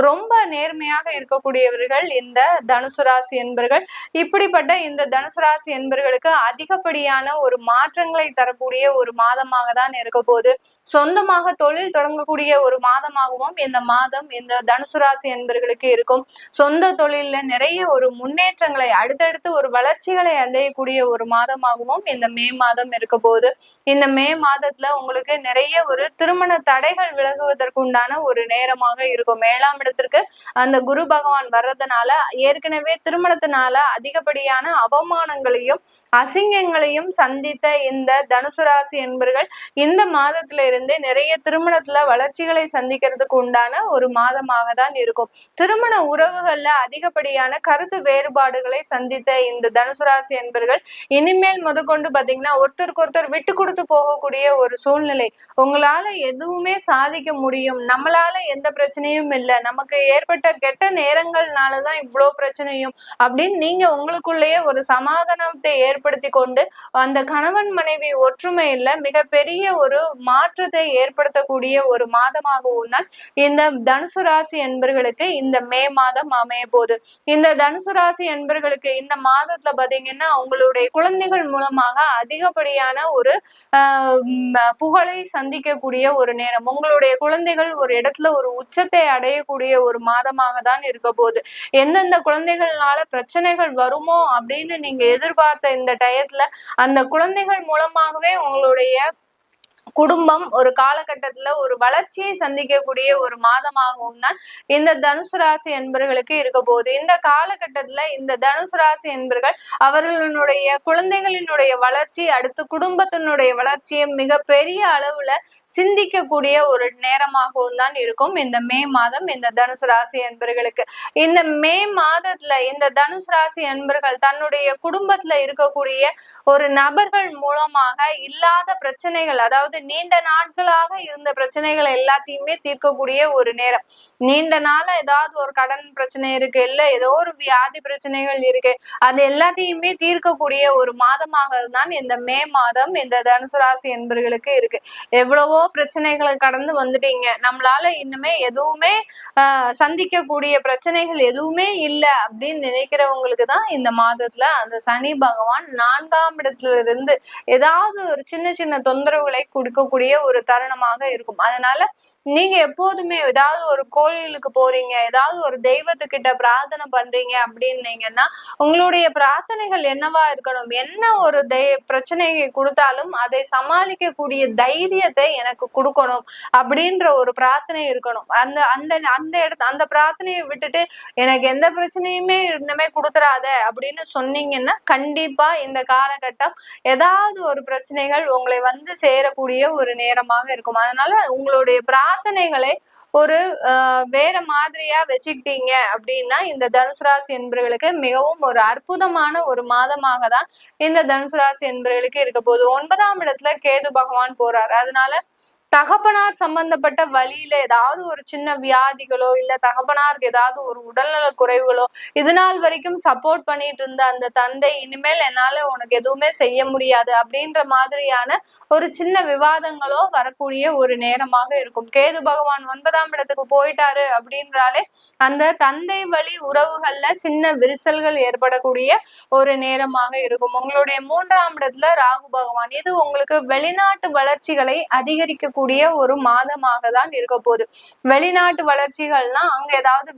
ரொம்ப நேர்மையாக இருக்கக்கூடியவர்கள் இந்த தனுசு ராசி என்பர்கள். இப்படிப்பட்ட இந்த தனுசு ராசி என்பர்களுக்கு அதிகப்படியான ஒரு மாற்றங்களை தரக்கூடிய ஒரு மாதமாக தான் இருக்க போது. சொந்தமாக தொழில் தொடங்கக்கூடிய ஒரு மாதமாகவும் இந்த மாதம் இந்த தனுசு ராசி என்பர்களுக்கு இருக்கும். சொந்த தொழில நிறைய ஒரு முன்னேற்றங்களை, அடுத்த அடுத்தடுத்து ஒரு வளர்ச்சிகளை அடையக்கூடிய ஒரு மாதமாகவும் இந்த மே மாதம் இருக்க போகுது. இந்த மே மாதத்துல உங்களுக்கு நிறைய ஒரு திருமண தடைகள் விலகுவதற்கு உண்டான ஒரு நேரமாக இருக்கும். 7ஆம் இடத்திற்கு அந்த குரு பகவான் வர்றதுனால ஏற்கனவே திருமணத்தினால அதிகப்படியான அவமானங்களையும் அசிங்கங்களையும் சந்தித்த இந்த தனுசு ராசி என்பர்கள் இந்த மாதத்துல இருந்து நிறைய திருமணத்துல வளர்ச்சிகளை சந்திக்கிறதுக்கு உண்டான ஒரு மாதமாக தான் இருக்கும். திருமண உறவுகள்ல அதிகப்படியான கருத்து வேறுபாடுகளை சந்தித்த இந்த தனுசு ராசி என்பர்கள் இனிமேல் முதற்கொண்டு பாத்தீங்கன்னா ஒருத்தருக்கு ஒருத்தர் விட்டு கொடுத்து போகக்கூடிய ஒரு சூழ்நிலை. உங்களால எதுவுமே சாதிக்க முடியும், நம்மளால எந்த பிரச்சனையும் இல்லை, நமக்கு ஏற்பட்ட கெட்ட நேரங்கள்னாலதான் இவ்வளவு பிரச்சனையும் அப்படின்னு நீங்க உங்களுக்குள்ளேயே ஒரு சமாதானத்தை ஏற்படுத்தி கொண்டு அந்த கணவன் மனைவி ஒற்றுமையில மிகப்பெரிய ஒரு மாற்றத்தை ஏற்படுத்தக்கூடிய ஒரு மாதமாகவும் தான் இந்த தனுசு ராசி என்பர்களுக்கு இந்த மே மாதம் அமைய போகுது. இந்த தனுசு ராசி என்பர்களுக்கு இந்த மாதத்துல பாத்தீங்கன்னா உங்களுடைய குழந்தைகள் மூலமாக அதிகப்படியான ஒரு புகழை சந்திக்கக்கூடிய ஒரு நேரம். உங்களுடைய குழந்தைகள் ஒரு இடத்துல ஒரு உச்சத்தை அடையக்கூடிய ஒரு மாதமாக தான் இருக்க போகுது. எந்தெந்த குழந்தைகள்னால பிரச்சனைகள் வருமோ அப்படின்னு நீங்க எதிர்பார்த்த இந்த டயத்துல அந்த குழந்தைகள் மூலமாகவே உங்களுடைய குடும்பம் ஒரு காலகட்டத்துல ஒரு வளர்ச்சியை சந்திக்கக்கூடிய ஒரு மாதமாகவும் தான் இந்த தனுசு ராசி என்பர்களுக்கு இருக்க போகுது. இந்த காலகட்டத்துல இந்த தனுசு ராசி என்பர்கள் அவர்களுடைய குழந்தைகளினுடைய வளர்ச்சி அடுத்து குடும்பத்தினுடைய வளர்ச்சியை மிக பெரிய அளவுல சிந்திக்கக்கூடிய ஒரு நேரமாகவும் தான் இருக்கும் இந்த மே மாதம் இந்த தனுசு ராசி என்பர்களுக்கு. இந்த மே மாதத்துல இந்த தனுசு ராசி என்பர்கள் தன்னுடைய குடும்பத்துல இருக்கக்கூடிய ஒரு நபர்கள் மூலமாக இல்லாத பிரச்சனைகள், அதாவது நீண்ட நாட்களாக இருந்த பிரச்சனைகளை எல்லாத்தையுமே தீர்க்கக்கூடிய ஒரு நேரம். நீண்ட நாள ஏதாவது ஒரு கடன் பிரச்சனை இருக்கு, இல்ல ஏதோ ஒரு வியாதி பிரச்சனைகள் இருக்கு, அது எல்லாத்தையுமே தீர்க்கக்கூடிய ஒரு மாதமாக தான் இந்த மே மாதம் இந்த தனுசு ராசி என்பர்களுக்கு இருக்கு. எவ்வளவோ பிரச்சனைகளை கடந்து வந்துட்டீங்க, நம்மளால இன்னுமே எதுவுமே சந்திக்கக்கூடிய பிரச்சனைகள் எதுவுமே இல்லை அப்படின்னு நினைக்கிறவங்களுக்கு தான் இந்த மாதத்துல அந்த சனி பகவான் 4ஆம் இடத்துல இருந்து ஏதாவது ஒரு சின்ன சின்ன தொந்தரவுகளை கொடுக்கக்கூடிய ஒரு தருணமாக இருக்கும். அதனால நீங்க எப்போதுமே ஏதாவது ஒரு கோயிலுக்கு போறீங்க, ஏதாவது ஒரு தெய்வத்துக்கிட்ட பிரார்த்தனை பண்றீங்க அப்படின்னீங்கன்னா உங்களுடைய பிரார்த்தனைகள் என்னவா இருக்கணும், என்ன ஒரு பிரச்சனையை கொடுத்தாலும் அதை சமாளிக்கக்கூடிய தைரியத்தை எனக்கு கொடுக்கணும் அப்படின்ற ஒரு பிரார்த்தனை இருக்கணும். அந்த அந்த அந்த இடத்து அந்த பிரார்த்தனையை விட்டுட்டு எனக்கு எந்த பிரச்சனையுமே இன்னுமே கொடுத்துறாத அப்படின்னு சொன்னீங்கன்னா கண்டிப்பா இந்த காலகட்டம் ஏதாவது ஒரு பிரச்சனைகள் உங்களை வந்து சேரக்கூடிய ஒரு நேரமாக இருக்கும். அதனால உங்களுடைய பிரார்த்தனைகளை ஒரு வேற மாதிரியா வச்சுக்கிட்டீங்க அப்படின்னா இந்த தனுசு ராசி என்பவர்களுக்கு மிகவும் ஒரு அற்புதமான ஒரு மாதமாக தான் இந்த தனுசு ராசி என்பவர்களுக்கு இருக்க போகுது. 9ஆம் இடத்துல கேது பகவான் போறாரு. அதனால தகப்பனார் சம்பந்தப்பட்ட வழியில ஏதாவது ஒரு சின்ன வியாதிகளோ இல்ல தகப்பனாருக்கு ஏதாவது ஒரு உடல்நல குறைவுகளோ இது நாள் வரைக்கும் சப்போர்ட் பண்ணிட்டு இருந்த அந்த தந்தை இனிமேல் என்னால உனக்கு எதுவுமே செய்ய முடியாது அப்படின்ற மாதிரியான ஒரு சின்ன விவாதங்களோ வரக்கூடிய ஒரு நேரமாக இருக்கும். கேது பகவான் 9ஆம் இடத்துக்கு போயிட்டாரு அப்படின்றாலே அந்த தந்தை வழி உறவுகள்ல சின்ன விரிசல்கள் ஏற்படக்கூடிய ஒரு நேரமாக இருக்கும். உங்களுடைய 3ஆம் இடத்துல ராகு பகவான், இது உங்களுக்கு வெளிநாட்டு வளர்ச்சிகளை அதிகரிக்க ஒரு மாதமாக தான் இருக்க போகுது. வெளிநாட்டு வளர்ச்சிகள்னா அங்க ஏதாவது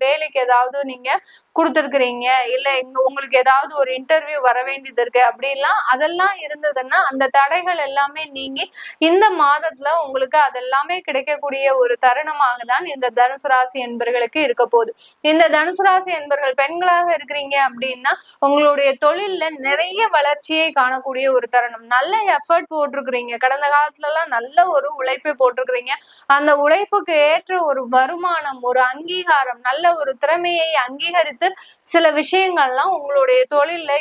வேலைக்கு ஏதாவது நீங்க கொடுத்துருக்கிறீங்க, இல்ல உங்களுக்கு ஏதாவது ஒரு இன்டர்வியூ வர வேண்டியது இருக்கு அப்படிலாம் அதெல்லாம் இருந்ததுன்னா அந்த தடைகள் எல்லாமே நீங்கி இந்த மாதத்துல உங்களுக்கு அதெல்லாமே கிடைக்கக்கூடிய ஒரு தருணமாக தான் இந்த தனுசு ராசி என்பர்களுக்கு இருக்க போகுது. இந்த தனுசு ராசி என்பர்கள் பெண்களாக இருக்கிறீங்க அப்படின்னா உங்களுடைய தொழில்ல நிறைய வளர்ச்சியை காணக்கூடிய ஒரு தருணம். நல்ல எஃபர்ட் போட்டிருக்கிறீங்க, கடந்த காலத்துல நல்ல ஒரு உழைப்பை போட்டிருக்கிறீங்க, அந்த உழைப்புக்கு ஏற்ற ஒரு வருமானம், ஒரு அங்கீகாரம், நல்ல ஒரு திறமையை அங்கீகரித்து சில விஷயங்கள்லாம் உங்களுடைய தொழில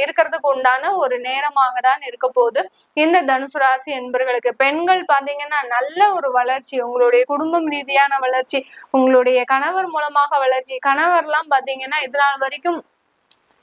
இருக்கிறதுக்கு உண்டான ஒரு நேரமாக தான் இருக்க போகுது இந்த தனுசு ராசி என்பர்களுக்கு. பெண்கள் பாத்தீங்கன்னா நல்ல ஒரு வளர்ச்சி, உங்களுடைய குடும்பம் ரீதியான வளர்ச்சி, உங்களுடைய கணவர் மூலமாக வளர்ச்சி. கணவர்லாம் பாத்தீங்கன்னா இதனால் வரைக்கும்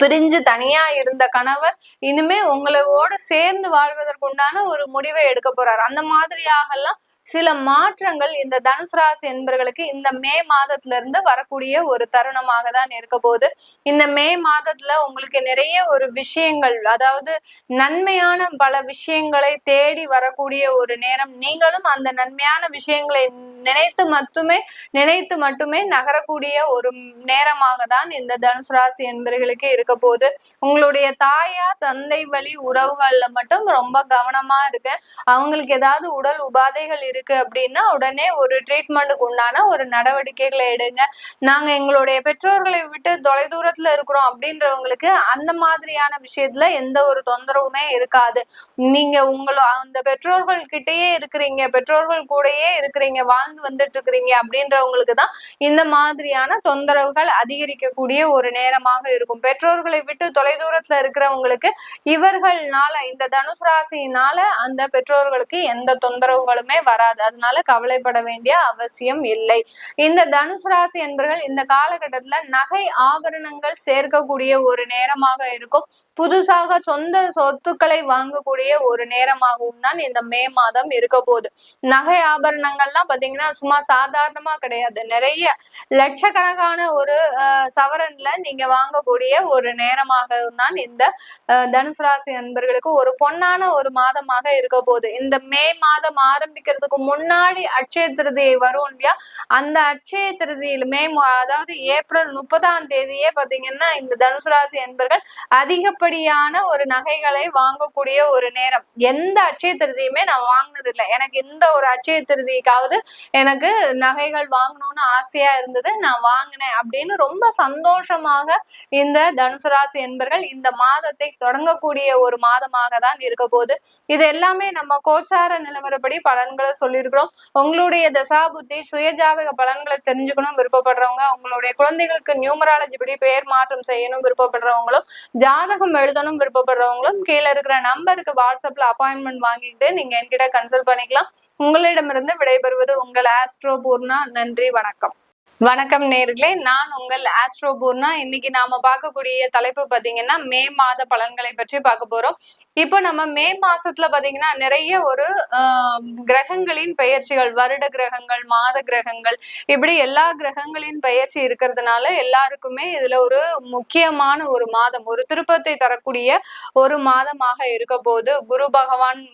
பிரிஞ்சு தனியா இருந்த கணவர் இனிமே உங்களோட சேர்ந்து வாழ்வதற்குண்டான ஒரு முடிவை எடுக்க போறாரு. அந்த மாதிரியாக எல்லாம் சில மாற்றங்கள் இந்த தனுசு ராசி என்பவர்களுக்கு இந்த மே மாதத்துல இருந்து வரக்கூடிய ஒரு தருணமாக தான் இருக்க போகுது. இந்த மே மாதத்துல உங்களுக்கு நிறைய ஒரு விஷயங்கள், அதாவது நன்மையான பல விஷயங்களை தேடி வரக்கூடிய ஒரு நேரம். நீங்களும் அந்த நன்மையான விஷயங்களை நினைத்து மட்டுமே நகரக்கூடிய ஒரு நேரமாக தான் இந்த தனுசு ராசி என்பவர்களுக்கு இருக்க போகுது. உங்களுடைய தாயா தந்தை வழி உறவுகள்ல மட்டும் ரொம்ப கவனமா இருக்கு. அவங்களுக்கு ஏதாவது உடல் உபாதைகள் இருக்கு அப்படின்னா உடனே ஒரு ட்ரீட்மெண்ட்டுக்கு உண்டான ஒரு நடவடிக்கைகளை எடுங்க. நாங்க எங்களுடைய பெற்றோர்களை விட்டு தொலைதூரத்துல இருக்கிறோம் அப்படின்றவங்களுக்கு அந்த மாதிரியான விஷயத்துல எந்த ஒரு தொந்தரவுமே இருக்காது. நீங்க அந்த பெற்றோர்கள் கிட்டயே இருக்கிறீங்க, பெற்றோர்கள் கூடயே இருக்கிறீங்க, வாழ்ந்து வந்துட்டு இருக்கிறீங்க அப்படின்றவங்களுக்கு தான் இந்த மாதிரியான தொந்தரவுகள் அதிகரிக்கக்கூடிய ஒரு நேரமாக இருக்கும். பெற்றோர்களை விட்டு தொலைதூரத்துல இருக்கிறவங்களுக்கு இவர்கள்னால, இந்த தனுசு ராசியினால அந்த பெற்றோர்களுக்கு எந்த தொந்தரவுகளுமே வராது. அதனால கவலைப்பட வேண்டிய அவசியம் இல்லை. இந்த தனுசு ராசி என்பவர்கள் இந்த காலகட்டத்துல நகை ஆபரணங்கள் சேர்க்கக்கூடிய ஒரு நேரமாக இருக்கும். புதுசாக சொந்த சொத்துக்களை வாங்கக்கூடிய ஒரு நேரமாகவும் தான் இந்த மே மாதம் இருக்க போகுது. நகை ஆபரணங்கள்லாம் பாத்தீங்கன்னா சும்மா சாதாரணமா கிடையாது. நிறைய லட்சக்கணக்கான ஒரு சவரன்ல நீங்க வாங்கக்கூடிய ஒரு நேரமாக தான் இந்த தனுசு ராசி நண்பர்களுக்கு ஒரு பொன்னான ஒரு மாதமாக இருக்க போகுது. இந்த மே மாதம் ஆரம்பிக்கிறதுக்கு முன்னாடி அட்சய திருதியை வரும் இல்லையா, அந்த அட்சய திருதியிலுமே அதாவது ஏப்ரல் 30ஆம் தேதியே பாத்தீங்கன்னா இந்த தனுசு ராசி என்பர்கள் அதிகப்படியான ஒரு நகைகளை வாங்கக்கூடிய ஒரு நேரம். எந்த அட்சய திருதியுமே நான் வாங்கினது இல்லை. எனக்கு இந்த ஒரு அட்சய திருதிக்காவது எனக்கு நகைகள் வாங்கணும்னு ஆசையா இருந்தது, நான் வாங்கினேன் அப்படின்னு ரொம்ப சந்தோஷமாக இந்த தனுசு ராசி என்பர்கள் இந்த மாதத்தை தொடங்கக்கூடிய ஒரு மாதமாக தான் இருக்க போகுது. இது எல்லாமே நம்ம கோச்சார நிலவரப்படி பலன்களை சொல்லியிருக்கிறோம். உங்களுடைய தசாபுத்தி சுயஜாதக பலன்களை தெரிஞ்சுக்கணும் விருப்பப்படுறவங்க, உங்களுடைய குழந்தைகளுக்கு நியூமராலஜி படி பெயர் மாற்றம் செய்யணும் விருப்பப்படுறவங்களும், ஜாதகம் எழுதணும் விருப்பப்படுறவங்களும் கீழே இருக்கிற நம்பருக்கு வாட்ஸ்அப்ல அப்பாயின்மெண்ட் வாங்கிட்டு நீங்க என்கிட்ட கன்சல்ட் பண்ணிக்கலாம். உங்களிடமிருந்து விடைபெறுவது உங்கள் ஆஸ்ட்ரோ பூர்ணா. நன்றி, வணக்கம். வணக்கம் நேர்களே, நான் உங்கள் ஆஸ்ட்ரோ பூர்ணா. இன்னைக்கு நாம பார்க்கக்கூடிய தலைப்பு பாத்தீங்கன்னா மே மாத பலன்களை பற்றி பார்க்க போறோம். இப்போ நம்ம மே மாசத்துல பாத்தீங்கன்னா நிறைய ஒரு கிரகங்களின் பெயர்ச்சிகள், வருட கிரகங்கள், மாத கிரகங்கள், இப்படி எல்லா கிரகங்களின் பெயர்ச்சி இருக்கிறதுனால எல்லாருக்குமே இதுல ஒரு முக்கியமான ஒரு மாதம், ஒரு திருப்பத்தை தரக்கூடிய ஒரு மாதமாக இருக்க போது. குரு பகவான்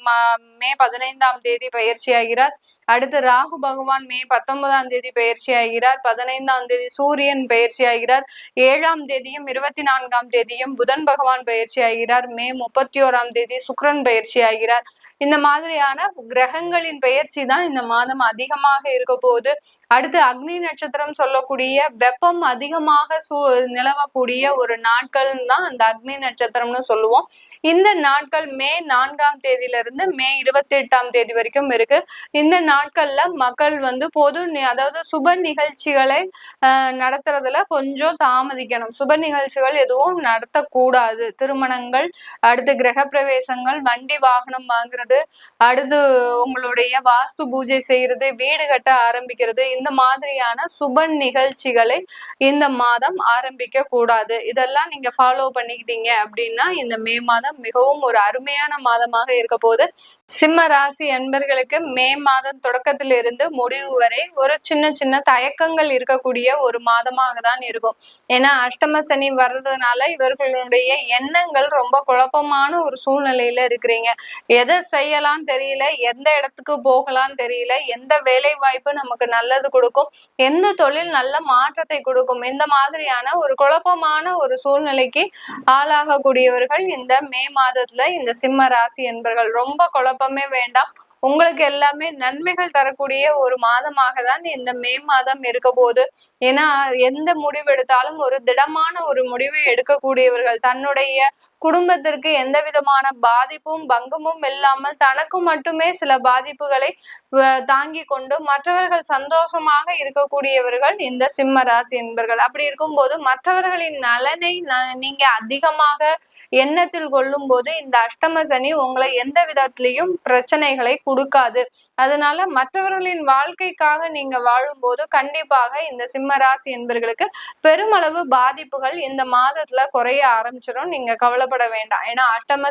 மே 15ஆம் தேதி பயிற்சி ஆகிறார். அடுத்து ராகு பகவான் மே 19ஆம் தேதி பயிற்சி ஆகிறார். 15ஆம் தேதி சூரியன் பயிற்சி ஆகிறார். 7ஆம் தேதியும் 24ஆம் தேதியும் புதன் பகவான் பயிற்சி ஆகிறார். மே 31ஆம் தேதி சுக்கிரன் பயிற்சி ஆகிறார். இந்த மாதிரியான கிரகங்களின் பெயர்ச்சி தான் இந்த மாதம் அதிகமாக இருக்க போகுது. அடுத்து அக்னி நட்சத்திரம் சொல்லக்கூடிய வெப்பம் அதிகமாக நிலவக்கூடிய ஒரு நாட்கள் தான் அந்த அக்னி நட்சத்திரம்னு சொல்லுவோம். இந்த நாட்கள் மே 4ஆம் தேதியிலிருந்து மே 28ஆம் தேதி வரைக்கும் இருக்கு. இந்த நாட்கள்ல மக்கள் பொது அதாவது சுப நிகழ்ச்சிகளை நடத்துறதுல கொஞ்சம் தாமதிக்கணும். சுப நிகழ்ச்சிகள் எதுவும் நடத்தக்கூடாது. திருமணங்கள், அடுத்து கிரக பிரவேசங்கள், வண்டி வாகனம் வாங்குறது, அடுத்து உங்களுடைய வாஸ்து பூஜை செய்யறது, வீடு கட்ட ஆரம்பிக்கிறது, இந்த மாதிரியான சுப நிகழ்ச்சிகளை இந்த மாதம் ஆரம்பிக்க கூடாது. இதெல்லாம் நீங்க ஃபாலோ பண்ணிக்கிட்டீங்க அப்படின்னா இந்த மே மாதம் மிகவும் ஒரு அருமையான மாதமாக இருக்க போகுது. சிம்ம ராசி அன்பர்களுக்கு மே மாதம் தொடக்கத்திலிருந்து முடிவு வரை ஒரு சின்ன சின்ன தயக்கங்கள் இருக்கக்கூடிய ஒரு மாதமாக தான் இருக்கும். ஏன்னா அஷ்டம சனி வர்றதுனால இவர்களுடைய எண்ணங்கள் ரொம்ப குழப்பமான ஒரு சூழ்நிலையில இருக்கிறீங்க. எதை செய்யலாம் தெரியல, எந்த இடத்துக்கு போகலாம் தெரியல, எந்த வேலை வாய்ப்பு நமக்கு நல்லது கொடுக்கும், எந்த தொழில் நல்ல மாற்றத்தை கொடுக்கும், இந்த மாதிரியான ஒரு குழப்பமான ஒரு சூழ்நிலைக்கு ஆளாகக்கூடியவர்கள் இந்த மே மாதத்துல இந்த சிம்ம ராசி என்பர்கள். ரொம்ப குழப்பமே வேண்டாம். உங்களுக்கு எல்லாமே நன்மைகள் தரக்கூடிய ஒரு மாதமாக தான் இந்த மே மாதம் இருக்க போகுது. ஏன்னா எந்த முடிவு எடுத்தாலும் ஒரு திடமான ஒரு முடிவை எடுக்கக்கூடியவர்கள், தன்னுடைய குடும்பத்திற்கு எந்த விதமான பாதிப்பும் பங்கமும் இல்லாமல் தனக்கு மட்டுமே சில பாதிப்புகளை தாங்கி கொண்டு மற்றவர்கள் சந்தோஷமாக இருக்கக்கூடியவர்கள் இந்த சிம்ம ராசி என்பர்கள். அப்படி இருக்கும்போது மற்றவர்களின் நலனை நீங்க அதிகமாக எண்ணத்தில் கொள்ளும் போது இந்த அஷ்டம சனி உங்களை எந்த விதத்திலையும் பிரச்சனைகளை கொடுக்காது. அதனால மற்றவர்களின் வாழ்க்கைக்காக நீங்க வாழும்போது கண்டிப்பாக இந்த சிம்ம ராசி என்பர்களுக்கு பெருமளவு பாதிப்புகள் இந்த மாதத்துல குறைய ஆரம்பிச்சிடும். நீங்க கவலைப்பட வேண்டாம். ஏன்னா அஷ்டம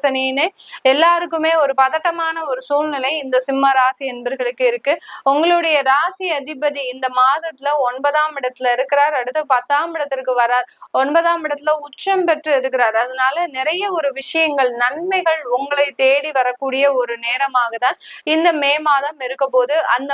சனின்னு எல்லாருக்குமே ஒரு பதட்டமான ஒரு சூழ்நிலை இந்த சிம்ம ராசி என்பர்களுக்கு இருக்கு. உங்களுடைய ராசி அதிபதி இந்த மாதத்துல 9ஆம் இடத்துல இருக்கிறார், அடுத்து 10ஆம் இடத்திற்கு வரார், 9ஆம் இடத்துல உச்சம் பெற்று இருக்கிறார். அதனால நிறைய ஒரு விஷயங்கள் நன்மைகள் உங்களை தேடி வரக்கூடிய ஒரு நேரமாக தான் இந்த மே மாதம் இருக்க போது. அந்த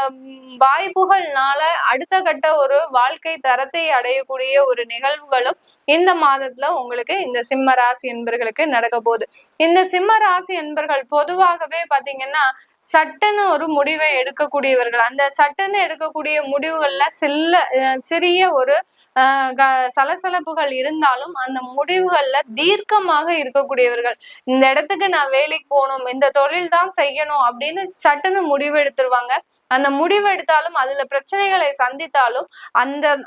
வாய்ப்புகள்னால அடுத்த கட்ட ஒரு வாழ்க்கை தரத்தை அடையக்கூடிய ஒரு நிகழ்வுகளும் இந்த மாதத்துல உங்களுக்கு இந்த சிம்ம ராசி என்பர்களுக்கு நடக்க போகுது. இந்த சிம்ம ராசி என்பர்கள் பொதுவாகவே பாத்தீங்கன்னா சட்டுன்னு ஒரு முடிவை எடுக்கக்கூடியவர்கள். அந்த சட்டுன்னு எடுக்கக்கூடிய முடிவுகள்ல சிறிய ஒரு சலசலப்புகள் இருந்தாலும் அந்த முடிவுகள்ல தீர்க்கமாக இருக்கக்கூடியவர்கள். இந்த இடத்துக்கு நான் வேலைக்கு போகணும், இந்த தொழில் தான் செய்யணும் அப்படின்னு சட்டுன்னு முடிவு எடுத்துருவாங்க. அந்த முடிவு எடுத்தாலும் அதுல பிரச்சனைகளை சந்தித்தாலும்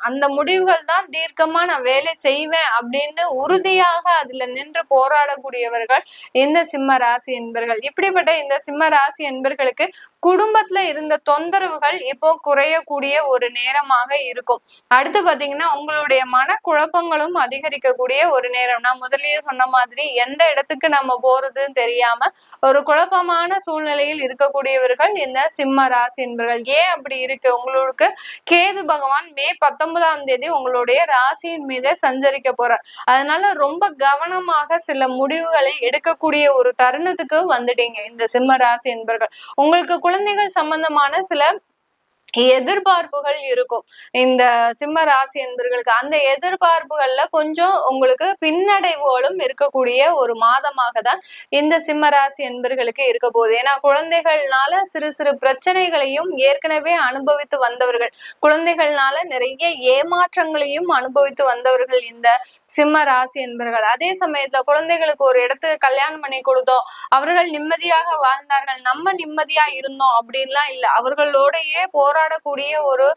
அந்த முடிவுகள் தான் தீர்க்கமா நான் வேலை செய்வேன் அப்படின்னு உறுதியாக அதுல நின்று போராடக்கூடியவர்கள் இந்த சிம்ம ராசி என்பர்கள். இப்படிப்பட்ட இந்த சிம்ம ராசி என்பர்களுக்கு குடும்பத்துல இருந்த தொந்தரவுகள் இப்போ குறையக்கூடிய ஒரு நேரமாக இருக்கும். அடுத்து பாத்தீங்கன்னா உங்களுடைய மனக்குழப்பங்களும் அதிகரிக்கக்கூடிய ஒரு நேரம். நான் முதலியே சொன்ன மாதிரி எந்த இடத்துக்கு நம்ம போறதுன்னு தெரியாம ஒரு குழப்பமான சூழ்நிலையில் இருக்கக்கூடியவர்கள் இந்த சிம்ம ராசி என்பர்கள். ஏன் அப்படி இருக்கு? உங்களுக்கு கேது பகவான் மே 19ஆம் தேதி உங்களுடைய ராசியின் மீது சஞ்சரிக்க போறார். அதனால ரொம்ப கவனமாக சில முடிவுகளை எடுக்கக்கூடிய ஒரு தருணத்துக்கு வந்துட்டீங்க இந்த சிம்ம ராசி என்பர்கள். உங்களுக்கு குழந்தைகள் சம்பந்தமான சில எதிர்பார்ப்புகள் இருக்கும் இந்த சிம்ம ராசி என்பர்களுக்கு. அந்த எதிர்பார்ப்புகள்ல கொஞ்சம் உங்களுக்கு பின்னடைவுகளும் இருக்கக்கூடிய ஒரு மாதமாக தான் இந்த சிம்ம ராசி என்பர்களுக்கு இருக்க போகுது. ஏன்னா குழந்தைகள்னால சிறு சிறு பிரச்சனைகளையும் ஏற்கனவே அனுபவித்து வந்தவர்கள், குழந்தைகள்னால நிறைய ஏமாற்றங்களையும் அனுபவித்து வந்தவர்கள் இந்த சிம்ம ராசி என்பர்கள். அதே சமயத்துல குழந்தைகளுக்கு ஒரு இடத்துக்கு கல்யாணம் பண்ணி கொடுத்தோம், அவர்கள் நிம்மதியாக வாழ்ந்தார்கள், நம்ம நிம்மதியா இருந்தோம் அப்படின்லாம் இல்லை. அவர்களோடையே போராடக்கூடிய ஒரு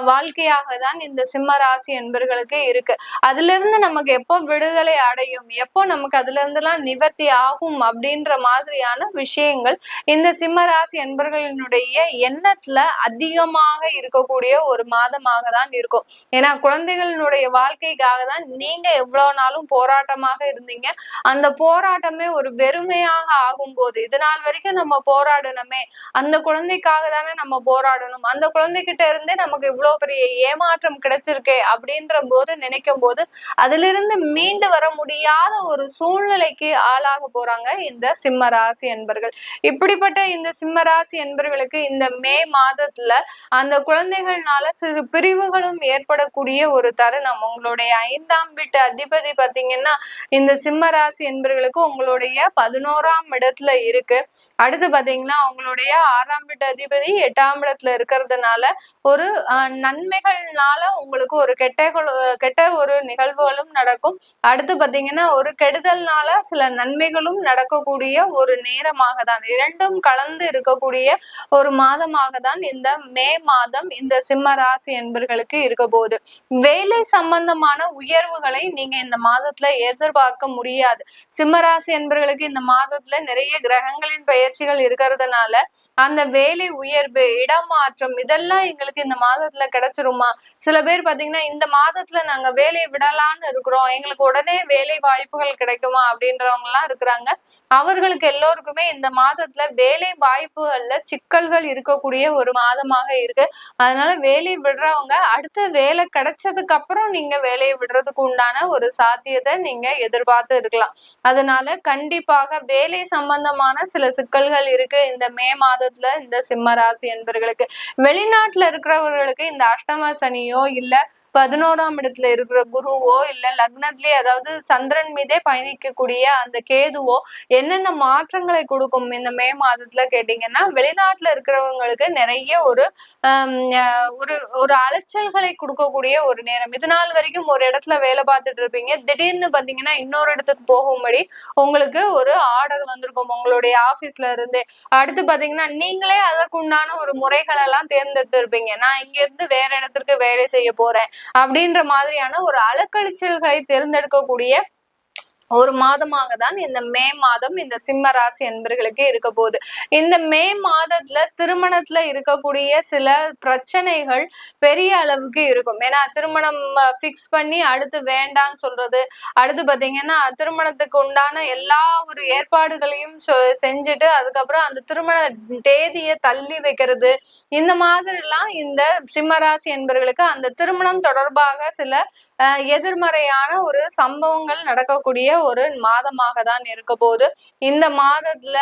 வாழ்க்கையாக தான் இந்த சிம்ம ராசி என்பர்களுக்கு இருக்கு. அதுல இருந்து நமக்கு எப்போ விடுதலை அடையும், எப்போ நமக்கு அதுல இருந்து எல்லாம் நிவர்த்தி ஆகும் அப்படின்ற மாதிரியான விஷயங்கள் இந்த சிம்ம ராசி என்பர்களினுடைய எண்ணத்துல அதிகமாக இருக்கக்கூடிய ஒரு மாதமாக தான் இருக்கும். ஏன்னா குழந்தைகளினுடைய வாழ்க்கைக்காக தான் நீங்க எவ்வளவு நாளும் போராட்டமாக இருந்தீங்க. அந்த போராட்டமே ஒரு வெறுமையாக ஆகும் போது, இது நாள் வரைக்கும் நம்ம போராடணுமே, அந்த குழந்தைக்காக தானே நம்ம போராடணும், அந்த குழந்தைகிட்ட இருந்தே நமக்கு இவ்வளவு பெரிய ஏமாற்றம் கிடைச்சிருக்கே அப்படின்ற போது நினைக்கும் போது அதுல இருந்து மீண்டு வர முடியாத ஒரு சூழ்நிலைக்கு ஆளாக போறாங்க இந்த சிம்ம ராசி என்பர்கள். இப்படிப்பட்ட இந்த சிம்ம ராசி என்பர்களுக்கு இந்த மே மாதத்துல அந்த குழந்தைகள்னால சிறு பிரிவுகளும் ஏற்படக்கூடிய ஒரு தருணம். உங்களுடைய 5ஆம் வீட்டு அதிபதி பாத்தீங்கன்னா இந்த சிம்ம ராசி என்பர்களுக்கு உங்களுடைய 11ஆம் இடத்துல இருக்கு. அடுத்து பாத்தீங்கன்னா உங்களுடைய 6ஆம் வீட்டு அதிபதி 8ஆம் இடத்துல இருக்கிறதுனால ஒரு நன்மைகள்னால உங்களுக்கு ஒரு கெட்ட ஒரு நிகழ்வுகளும் நடக்கும். அடுத்து பாத்தீங்கன்னா ஒரு கெடுதல்னால சில நன்மைகளும் நடக்கக்கூடிய ஒரு நேரமாக தான், இரண்டும் கலந்து இருக்கக்கூடிய ஒரு மாதமாக தான் இந்த மே மாதம் இந்த சிம்ம ராசி என்பர்களுக்கு இருக்க போகுது. வேலை சம்பந்தமான உயர்வுகளை நீங்க இந்த மாதத்துல எதிர்பார்க்க முடியாது. சிம்ம ராசி என்பர்களுக்கு இந்த மாதத்துல நிறைய கிரகங்களின் பயிற்சிகள் இருக்கிறதுனால அந்த வேலை உயர்வு, இடமாற்றம் இதெல்லாம் எங்களுக்கு இந்த மாதத்துல கிடைச்சிருமா? சில பேர் பாத்தீங்கன்னா இந்த மாதத்துல நாங்க வேலையை விடலான்னு இருக்கிறோம், எங்களுக்கு உடனே வேலை வாய்ப்புகள் கிடைக்குமா அப்படின்றவங்க எல்லாம் இருக்கிறாங்க. அவர்களுக்கு எல்லோருக்குமே இந்த மாதத்துல வேலை வாய்ப்புகள்ல சிக்கல்கள் இருக்கக்கூடிய ஒரு மாதமாக இருக்கு. அதனால வேலையை விடுறவங்க அடுத்த வேலை கிடைச்சதுக்கு அப்புறம் நீங்க வேலையை விடுறதுக்கு உண்டான ஒரு சாத்தியத்தை நீங்க எதிர்பார்த்து இருக்கலாம். அதனால கண்டிப்பாக வேலை சம்பந்தமான சில சிக்கல்கள் இருக்கு இந்த மே மாதத்துல இந்த சிம்ம ராசி என்பர்களுக்கு. வெளிநாட்டுல இருக்கிறவர்களுக்கு இந்த அஷ்டம சனியோ இல்ல 11ஆம் இடத்துல இருக்கிற குருவோ இல்ல லக்னத்திலேயே அதாவது சந்திரன் மீதே பயணிக்கக்கூடிய அந்த கேதுவோ என்னென்ன மாற்றங்களை கொடுக்கும் இந்த மே மாதத்துல கேட்டீங்கன்னா, வெளிநாட்டுல இருக்கிறவங்களுக்கு நிறைய ஒரு ஒரு அலைச்சல்களை கொடுக்கக்கூடிய ஒரு நேரம். இது நாள் வரைக்கும் ஒரு இடத்துல வேலை பார்த்துட்டு இருப்பீங்க, திடீர்னு பாத்தீங்கன்னா இன்னொரு இடத்துக்கு போகும்படி உங்களுக்கு ஒரு ஆர்டர் வந்திருக்கும் உங்களுடைய ஆபீஸ்ல இருந்து. அடுத்து பாத்தீங்கன்னா நீங்களே அதற்கு உண்டான ஒரு முறைகள் எல்லாம் தேர்ந்தெடுத்து இருப்பீங்க, நான் இங்க இருந்து வேற இடத்திற்கு வேலை செய்ய போறேன் அப்படின்ற மாதிரியான ஒரு அலக்கழிச்சல்களை தேர்ந்தெடுக்கக்கூடிய ஒரு மாதமாக தான் இந்த மே மாதம் இந்த சிம்ம ராசி என்பர்களுக்கு இருக்க போகுது. இந்த மே மாதத்துல திருமணத்துல இருக்கக்கூடிய சில பிரச்சனைகள் பெரிய அளவுக்கு இருக்கும். ஏன்னா திருமணம் பிக்ஸ் பண்ணி அடுத்து வேண்டான்னு சொல்றது, அடுத்து பாத்தீங்கன்னா திருமணத்துக்கு உண்டான எல்லா ஒரு ஏற்பாடுகளையும் செஞ்சுட்டு அதுக்கப்புறம் அந்த திருமண தேதியை தள்ளி வைக்கிறது, இந்த மாதிரி எல்லாம் இந்த சிம்மராசி என்பவர்களுக்கு அந்த திருமணம் தொடர்பாக சில எதிர்மறையான ஒரு சம்பவங்கள் நடக்கக்கூடிய ஒரு மாதமாக தான் இருக்க போது. இந்த மாதத்துல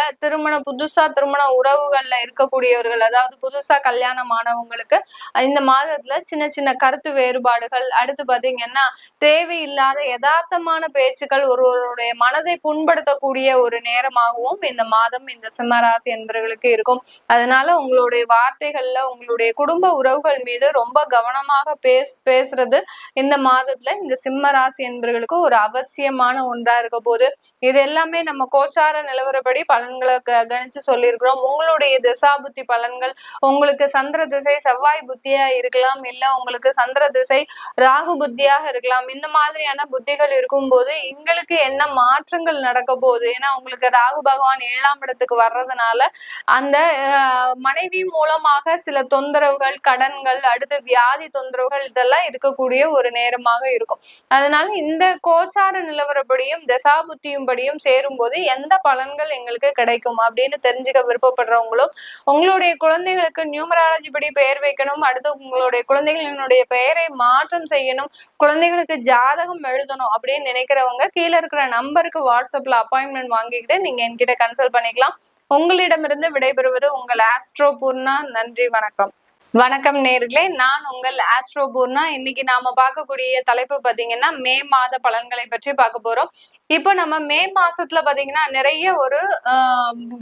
புதுசா திருமண உறவுகள்ல இருக்கக்கூடியவர்கள், அதாவது புதுசா கல்யாணமானவங்களுக்கு இந்த மாதத்துல சின்ன சின்ன கருத்து வேறுபாடுகள், அடுத்து பாத்தீங்கன்னா தேவையில்லாத யதார்த்தமான பேச்சுக்கள் ஒருவருடைய மனதை புண்படுத்தக்கூடிய ஒரு நேரமாகவும் இந்த மாதம் இந்த சிம்மராசி என்பவர்களுக்கு இருக்கும். அதனால உங்களுடைய வார்த்தைகள்ல உங்களுடைய குடும்ப உறவுகள் மீது ரொம்ப கவனமாக பேசுறது இந்த மாதத்துல இந்த சிம்ம ராசி என்பவர்களுக்கு ஒரு அவசியமான ஒன்றா இருக்க போது. இது எல்லாமே நம்ம கோச்சார நிலவரப்படி பலன்களை கணிச்சு சொல்லியிருக்கிறோம். உங்களுடைய திசாபுத்தி பலன்கள், உங்களுக்கு சந்திர திசை செவ்வாய் புத்தியா இருக்கலாம், இல்ல உங்களுக்கு சந்திர திசை ராகு புத்தியாக இருக்கலாம். இந்த மாதிரியான புத்திகள் இருக்கும்போது எங்களுக்கு என்ன மாற்றங்கள் நடக்க போகுது, ஏன்னா உங்களுக்கு ராகு பகவான் 7ஆம் இடத்துக்கு வர்றதுனால அந்த மனைவி மூலமாக சில தொந்தரவுகள், கடன்கள், அடுத்து வியாதி தொந்தரவுகள் இதெல்லாம் இருக்கக்கூடிய ஒரு நேரமாக இருக்கும். அதனால இந்த கோச்சார நிலவரப்படியும் தசாபுத்தியும் படியும் சேரும் போது எந்த பலன்கள் எங்களுக்கு கிடைக்கும் அப்படின்னு தெரிஞ்சுக்க விருப்பப்படுறவங்களும், உங்களுடைய குழந்தைகளுக்கு நியூமராலஜி படி பெயர் வைக்கணும், அடுத்து உங்களுடைய குழந்தைகளினுடைய பெயரை மாற்றம் செய்யணும், குழந்தைகளுக்கு ஜாதகம் எழுதணும் அப்படின்னு நினைக்கிறவங்க கீழே இருக்கிற நம்பருக்கு வாட்ஸ்அப்ல அப்பாயின்மெண்ட் வாங்கிக்கிட்டு நீங்க என்கிட்ட கன்சல்ட் பண்ணிக்கலாம். உங்களிடமிருந்து விடைபெறுவது உங்கள் ஆஸ்ட்ரோ பூர்ணா. நன்றி, வணக்கம். வணக்கம் நேர்களே, நான் உங்கள் ஆஸ்ட்ரோ பூர்ணா. இன்னைக்கு நாம பார்க்கக்கூடிய தலைப்பு பாத்தீங்கன்னா மே மாத பலன்களை பற்றி பார்க்க போறோம். இப்போ நம்ம மே மாசத்துல பாத்தீங்கன்னா நிறைய ஒரு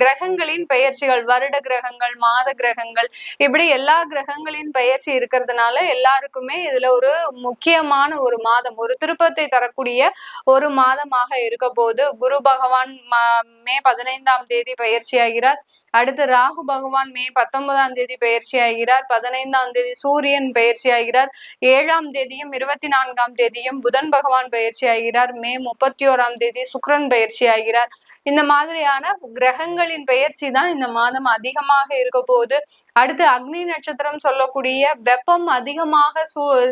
கிரகங்களின் பெயர்ச்சிகள், வருட கிரகங்கள், மாத கிரகங்கள், இப்படி எல்லா கிரகங்களின் பெயர்ச்சி இருக்கிறதுனால எல்லாருக்குமே இதுல ஒரு முக்கியமான ஒரு மாதம், ஒரு திருப்பத்தை தரக்கூடிய ஒரு மாதமாக இருக்க போது. குரு பகவான் மே 15ஆம் தேதி பயிற்சி ஆகிறார். அடுத்து ராகு பகவான் மே 19ஆம் தேதி பயிற்சி ஆகிறார். 15ஆம் தேதி சூரியன் பயிற்சி ஆகிறார். 7ஆம் தேதியும் 24ஆம் தேதியும் புதன் பகவான் பயிற்சி ஆகிறார். மே 31ஆம் தேதி சுக்கிரன் பயிற்சி ஆகிறார். இந்த மாதிரியான கிரகங்களின் பெயர்ச்சி தான் இந்த மாதம் அதிகமாக இருக்க போகுது. அடுத்து அக்னி நட்சத்திரம் சொல்லக்கூடிய வெப்பம் அதிகமாக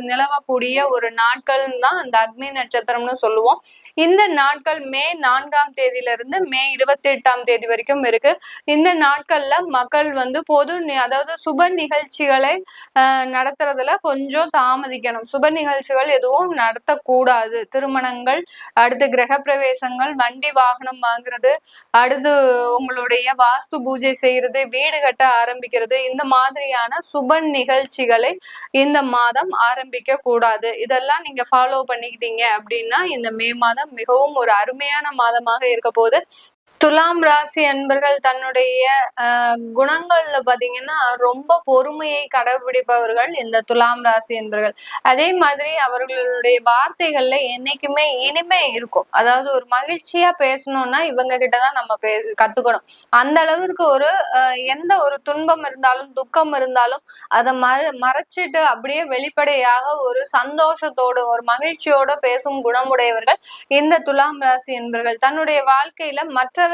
நிலவக்கூடிய ஒரு நாட்கள் தான் அந்த அக்னி நட்சத்திரம்னு சொல்லுவோம். இந்த நாட்கள் மே 4ஆம் தேதியிலிருந்து மே 28ஆம் தேதி வரைக்கும் இருக்கு. இந்த நாட்கள்ல மக்கள் பொது அதாவது சுப நிகழ்ச்சிகளை நடத்துறதுல கொஞ்சம் தாமதிக்கணும். சுப நிகழ்ச்சிகள் எதுவும் நடத்தக்கூடாது. திருமணங்கள், அடுத்து கிரக பிரவேசங்கள், வண்டி வாகனம் வாங்குறது, அடுத்து உங்களுடைய வாஸ்து பூஜை செய்யறது, வீடு கட்ட ஆரம்பிக்கிறது, இந்த மாதிரியான சுப நிகழ்ச்சிகளை இந்த மாதம் ஆரம்பிக்க கூடாது. இதெல்லாம் நீங்க ஃபாலோ பண்ணிக்கிட்டீங்க அப்படின்னா இந்த மே மாதம் மிகவும் ஒரு அருமையான மாதமாக இருக்க போது. துலாம் ராசி அன்பர்கள் தன்னுடைய குணங்கள்ல பாத்தீங்கன்னா ரொம்ப பொறுமையை கடைபிடிப்பவர்கள் இந்த துலாம் ராசி அன்பர்கள். அதே மாதிரி அவர்களுடைய வார்த்தைகள்ல என்னைக்குமே இனிமை இருக்கும். அதாவது ஒரு மகிழ்ச்சியா பேசணும்னா இவங்க கிட்டதான் நம்ம கத்துக்கணும். அந்த அளவிற்கு ஒரு எந்த ஒரு துன்பம் இருந்தாலும் துக்கம் இருந்தாலும் அதை மறைச்சிட்டு அப்படியே வெளிப்படையாக ஒரு சந்தோஷத்தோடு ஒரு மகிழ்ச்சியோட பேசும் குணமுடையவர்கள் இந்த துலாம் ராசி என்பவர்கள். தன்னுடைய வாழ்க்கையில மற்றவர்களின்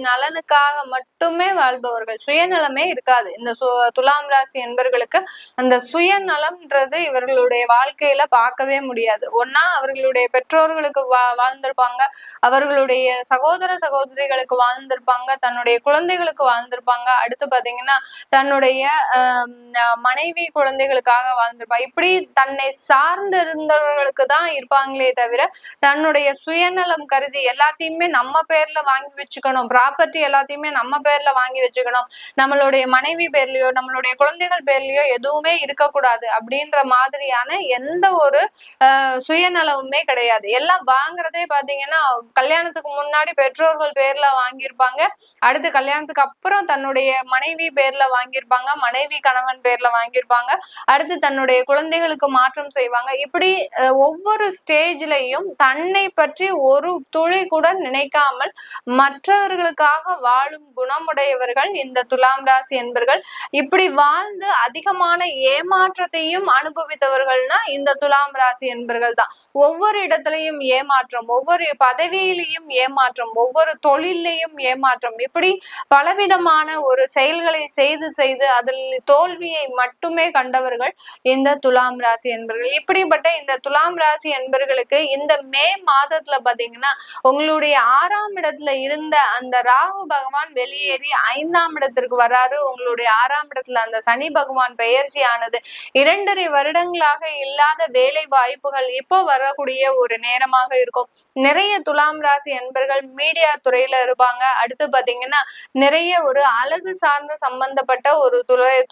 நலனுக்காக மட்டுமே வாழ்பவர்கள். சுயநலமே இருக்காது இந்த துலாம் ராசி என்பவர்களுக்கு. அந்த சுயநலம்ன்றது இவர்களுடைய வாழ்க்கையில பார்க்கவே முடியாது. ஒன்னா அவர்களுடைய பெற்றோர்களுக்கு வாழ்ந்திருப்பாங்க, அவர்களுடைய சகோதர சகோதரிகளுக்கு வாழ்ந்திருப்பாங்க, தன்னுடைய குழந்தைகளுக்கு வாழ்ந்திருப்பாங்க, அடுத்து பாத்தீங்கன்னா தன்னுடைய மனைவி குழந்தைகளுக்காக வாழ்ந்திருப்பாங்க. இப்படி தன்னை சார்ந்திருந்தவர்களுக்கு தான் இருப்பாங்களே தவிர தன்னுடைய சுயநலம் கருதி எல்லாத்தையுமே நம்ம பேர்ல வாங்கி வச்சுக்கணும், ப்ராப்பர்ட்டி எல்லாத்தையுமே நம்ம பேர்ல வாங்கி வச்சுக்கணும், நம்மளுடைய மனைவி பேர்லயோ நம்மளுடைய குழந்தைகள் பேர்லயோ எதுவுமே இருக்கக்கூடாது அப்படின்ற மாதிரியான எந்த ஒரு சுயநலமுமே கிடையாது. எல்லாம் வாங்குறதே பாத்தீங்கன்னா கல்யாணத்துக்கு முன்னாடி பெற்றோர்கள் பேர்ல வாங்கியிருப்பாங்க, அடுத்து கல்யாணத்துக்கு அப்புறம் தன்னுடைய மனைவி பேர்ல வாங்கியிருப்பாங்க, மனைவி கணவன் பேர்ல வாங்கியிருப்பாங்க, அடுத்து தன்னுடைய குழந்தைகளுக்கு மாற்றம் செய்வாங்க. இப்படி ஒவ்வொரு ஸ்டேஜ்லயும் தன்னை பற்றி ஒரு துளி கூட நினைக்காமல் மற்ற மற்றவர்களுக்காக வாழும் குணமுடையவர்கள் இந்த துலாம் ராசி என்பர்கள். இப்படி வாழ்ந்து அதிகமான ஏமாற்றத்தையும் அனுபவித்தவர்கள்னா இந்த துலாம் ராசி என்பர்கள் தான். ஒவ்வொரு இடத்துலயும் ஏமாற்றம், ஒவ்வொரு பதவியிலையும் ஏமாற்றம், ஒவ்வொரு தொழிலையும் ஏமாற்றம், இப்படி பலவிதமான ஒரு செயல்களை செய்து செய்து அதில் தோல்வியை மட்டுமே கண்டவர்கள் இந்த துலாம் ராசி என்பர்கள். இப்படிப்பட்ட இந்த துலாம் ராசி என்பர்களுக்கு இந்த மே மாதத்துல பாத்தீங்கன்னா உங்களுடைய 6ஆம் இடத்துல இருந்த அந்த ராகு பகவான் வெளியேறி 5ஆம் இடத்திற்கு வராரு. உங்களுடைய 6ஆம் இடத்துல அந்த சனி பகவான் பெயர்ச்சி ஆனது 2.5 வருடங்களாக இல்லாத வேலை வாய்ப்புகள் இப்போ வரக்கூடிய ஒரு நேரமாக இருக்கும். நிறைய துலாம் ராசி என்பர்கள் மீடியா துறையில இருப்பாங்க. அடுத்து பாத்தீங்கன்னா நிறைய ஒரு அழகு சார்ந்த சம்பந்தப்பட்ட ஒரு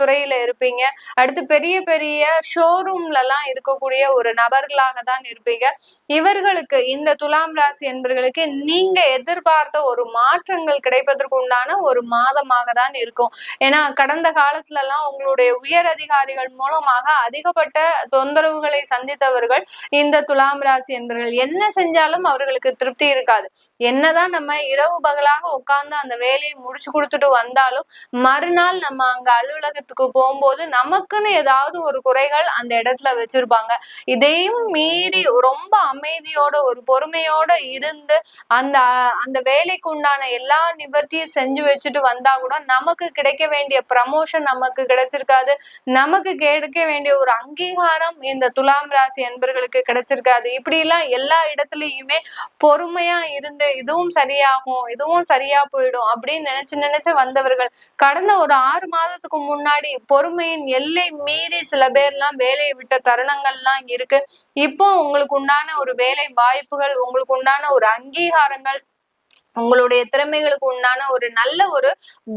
துறையில இருப்பீங்க. அடுத்து பெரிய பெரிய ஷோரூம்ல எல்லாம் இருக்கக்கூடிய ஒரு நபர்களாக தான் இருப்பீங்க. இவர்களுக்கு இந்த துலாம் ராசி என்பர்களுக்கு நீங்க எதிர்பார்த்த ஒரு மாற்றங்கள் கிடைப்பதற்கு உண்டான ஒரு மாதமாக தான் இருக்கும். ஏன்னா கடந்த காலத்துல எல்லாம் உங்களுடைய உயர் அதிகாரிகள் மூலமாக அதிகப்பட்ட தொந்தரவுகளை சந்தித்தவர்கள் இந்த துலாம் ராசி என்பர்கள். என்ன செஞ்சாலும் அவர்களுக்கு திருப்தி இருக்காது. என்னதான் நம்ம இரவு பகலாக உட்கார்ந்து அந்த வேலையை முடிச்சு கொடுத்துட்டு வந்தாலும் மறுநாள் நம்ம அங்க அலுவலகத்துக்கு போகும்போது நமக்குன்னு ஏதாவது ஒரு குறைகள் அந்த இடத்துல வச்சிருப்பாங்க. இதையும் மீறி ரொம்ப அமைதியோட ஒரு பொறுமையோட இருந்து அந்த அந்த வேலைக்கு உண்டான எல்லா நிவர்த்தியும் செஞ்சு வச்சுட்டு வந்தா கூட நமக்கு கிடைக்க வேண்டிய ப்ரமோஷன் நமக்கு கிடைச்சிருக்காது. நமக்கு கிடைக்க வேண்டிய ஒரு அங்கீகாரம் இந்த துலாம் ராசி என்பர்களுக்கு கிடைச்சிருக்காது. இப்படி எல்லாம் எல்லா இடத்துலயுமே பொறுமையா இருந்து இதுவும் சரியாகும், இதுவும் சரியா போயிடும் அப்படின்னு நினைச்சு வந்தவர்கள் கடந்த ஒரு 6 மாதத்துக்கு முன்னாடி பொறுமையின் எல்லை மீறி சில பேர்லாம் வேலையை விட்ட தருணங்கள்லாம் இருக்கு. இப்போ உங்களுக்கு உண்டான ஒரு வேலை வாய்ப்புகள், உங்களுக்கு உண்டான ஒரு அங்கீகாரங்கள், உங்களுடைய திறமைகளுக்கு உண்டான ஒரு நல்ல ஒரு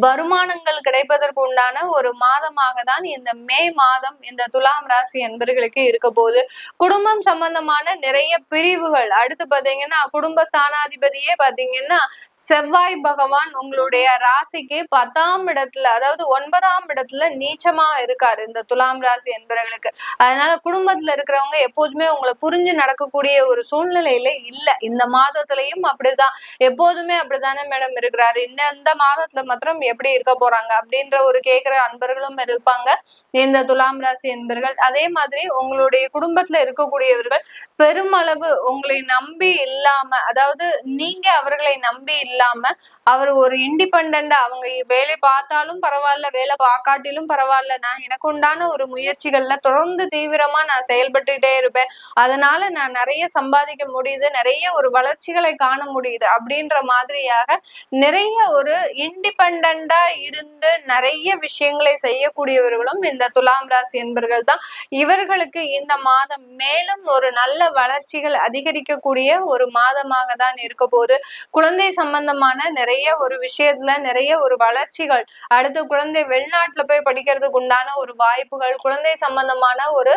வருமானங்கள் கிடைப்பதற்கு உண்டான ஒரு மாதமாக தான் இந்த மே மாதம் இந்த துலாம் ராசி என்பர்களுக்கு இருக்க போகுது. குடும்பம் சம்பந்தமான நிறைய பிரிவுகள், அடுத்து பாத்தீங்கன்னா குடும்ப ஸ்தானாதிபதியே பாத்தீங்கன்னா செவ்வாய் பகவான் உங்களுடைய ராசிக்கு 10ஆம் இடத்துல, அதாவது 9ஆம் இடத்துல நீச்சமா இருக்காரு இந்த துலாம் ராசி என்பவர்களுக்கு. அதனால குடும்பத்துல இருக்கிறவங்க எப்போதுமே உங்களை புரிஞ்சு நடக்கக்கூடிய ஒரு சூழ்நிலையில இல்ல. இந்த மாதத்திலையும் அப்படிதான், எப்போதுமே அப்படித்தானே மேடம் இருக்கிறாரு, இந்த மாதத்துல மாத்திரம் எப்படி இருக்க போறாங்க அப்படின்ற ஒரு கேக்குற அன்பர்களும் இருப்பாங்க இந்த துலாம் ராசி என்பர்கள். அதே மாதிரி உங்களுடைய குடும்பத்துல இருக்கக்கூடியவர்கள் பெருமளவு உங்களை நம்பி இல்லாம, அதாவது நீங்க அவர்களை நம்பி இல்லாம அவர் ஒரு இண்டிபெண்டா அவங்க வேலை பார்த்தாலும் பரவாயில்ல, வேலை பார்க்காட்டிலும் பரவாயில்ல, நான் எனக்கு உண்டான ஒரு முயற்சிகள்ல தொடர்ந்து தீவிரமா நான் செயல்பட்டுட்டே இருப்பேன், அதனால நான் நிறைய சம்பாதிக்க முடியுது, நிறைய ஒரு வளர்ச்சிகளை காண முடியுது அப்படின்ற மாதிரியாக நிறைய ஒரு இண்டிபெண்டா இருந்து நிறைய விஷயங்களை செய்யக்கூடியவர்களும் இந்த துலாம் ராசி என்பர்கள் தான். இவர்களுக்கு இந்த மாதம் மேலும் ஒரு நல்ல வளர்ச்சிகள் அதிகரிக்கக்கூடிய ஒரு மாதமாக தான் இருக்க போது. குழந்தை சம்பந்தமான நிறைய ஒரு விஷயத்துல நிறைய ஒரு வளர்ச்சிகள், அடுத்து குழந்தை வெளிநாட்டுல போய் படிக்கிறதுக்கு உண்டான ஒரு வாய்ப்புகள், குழந்தை சம்பந்தமான ஒரு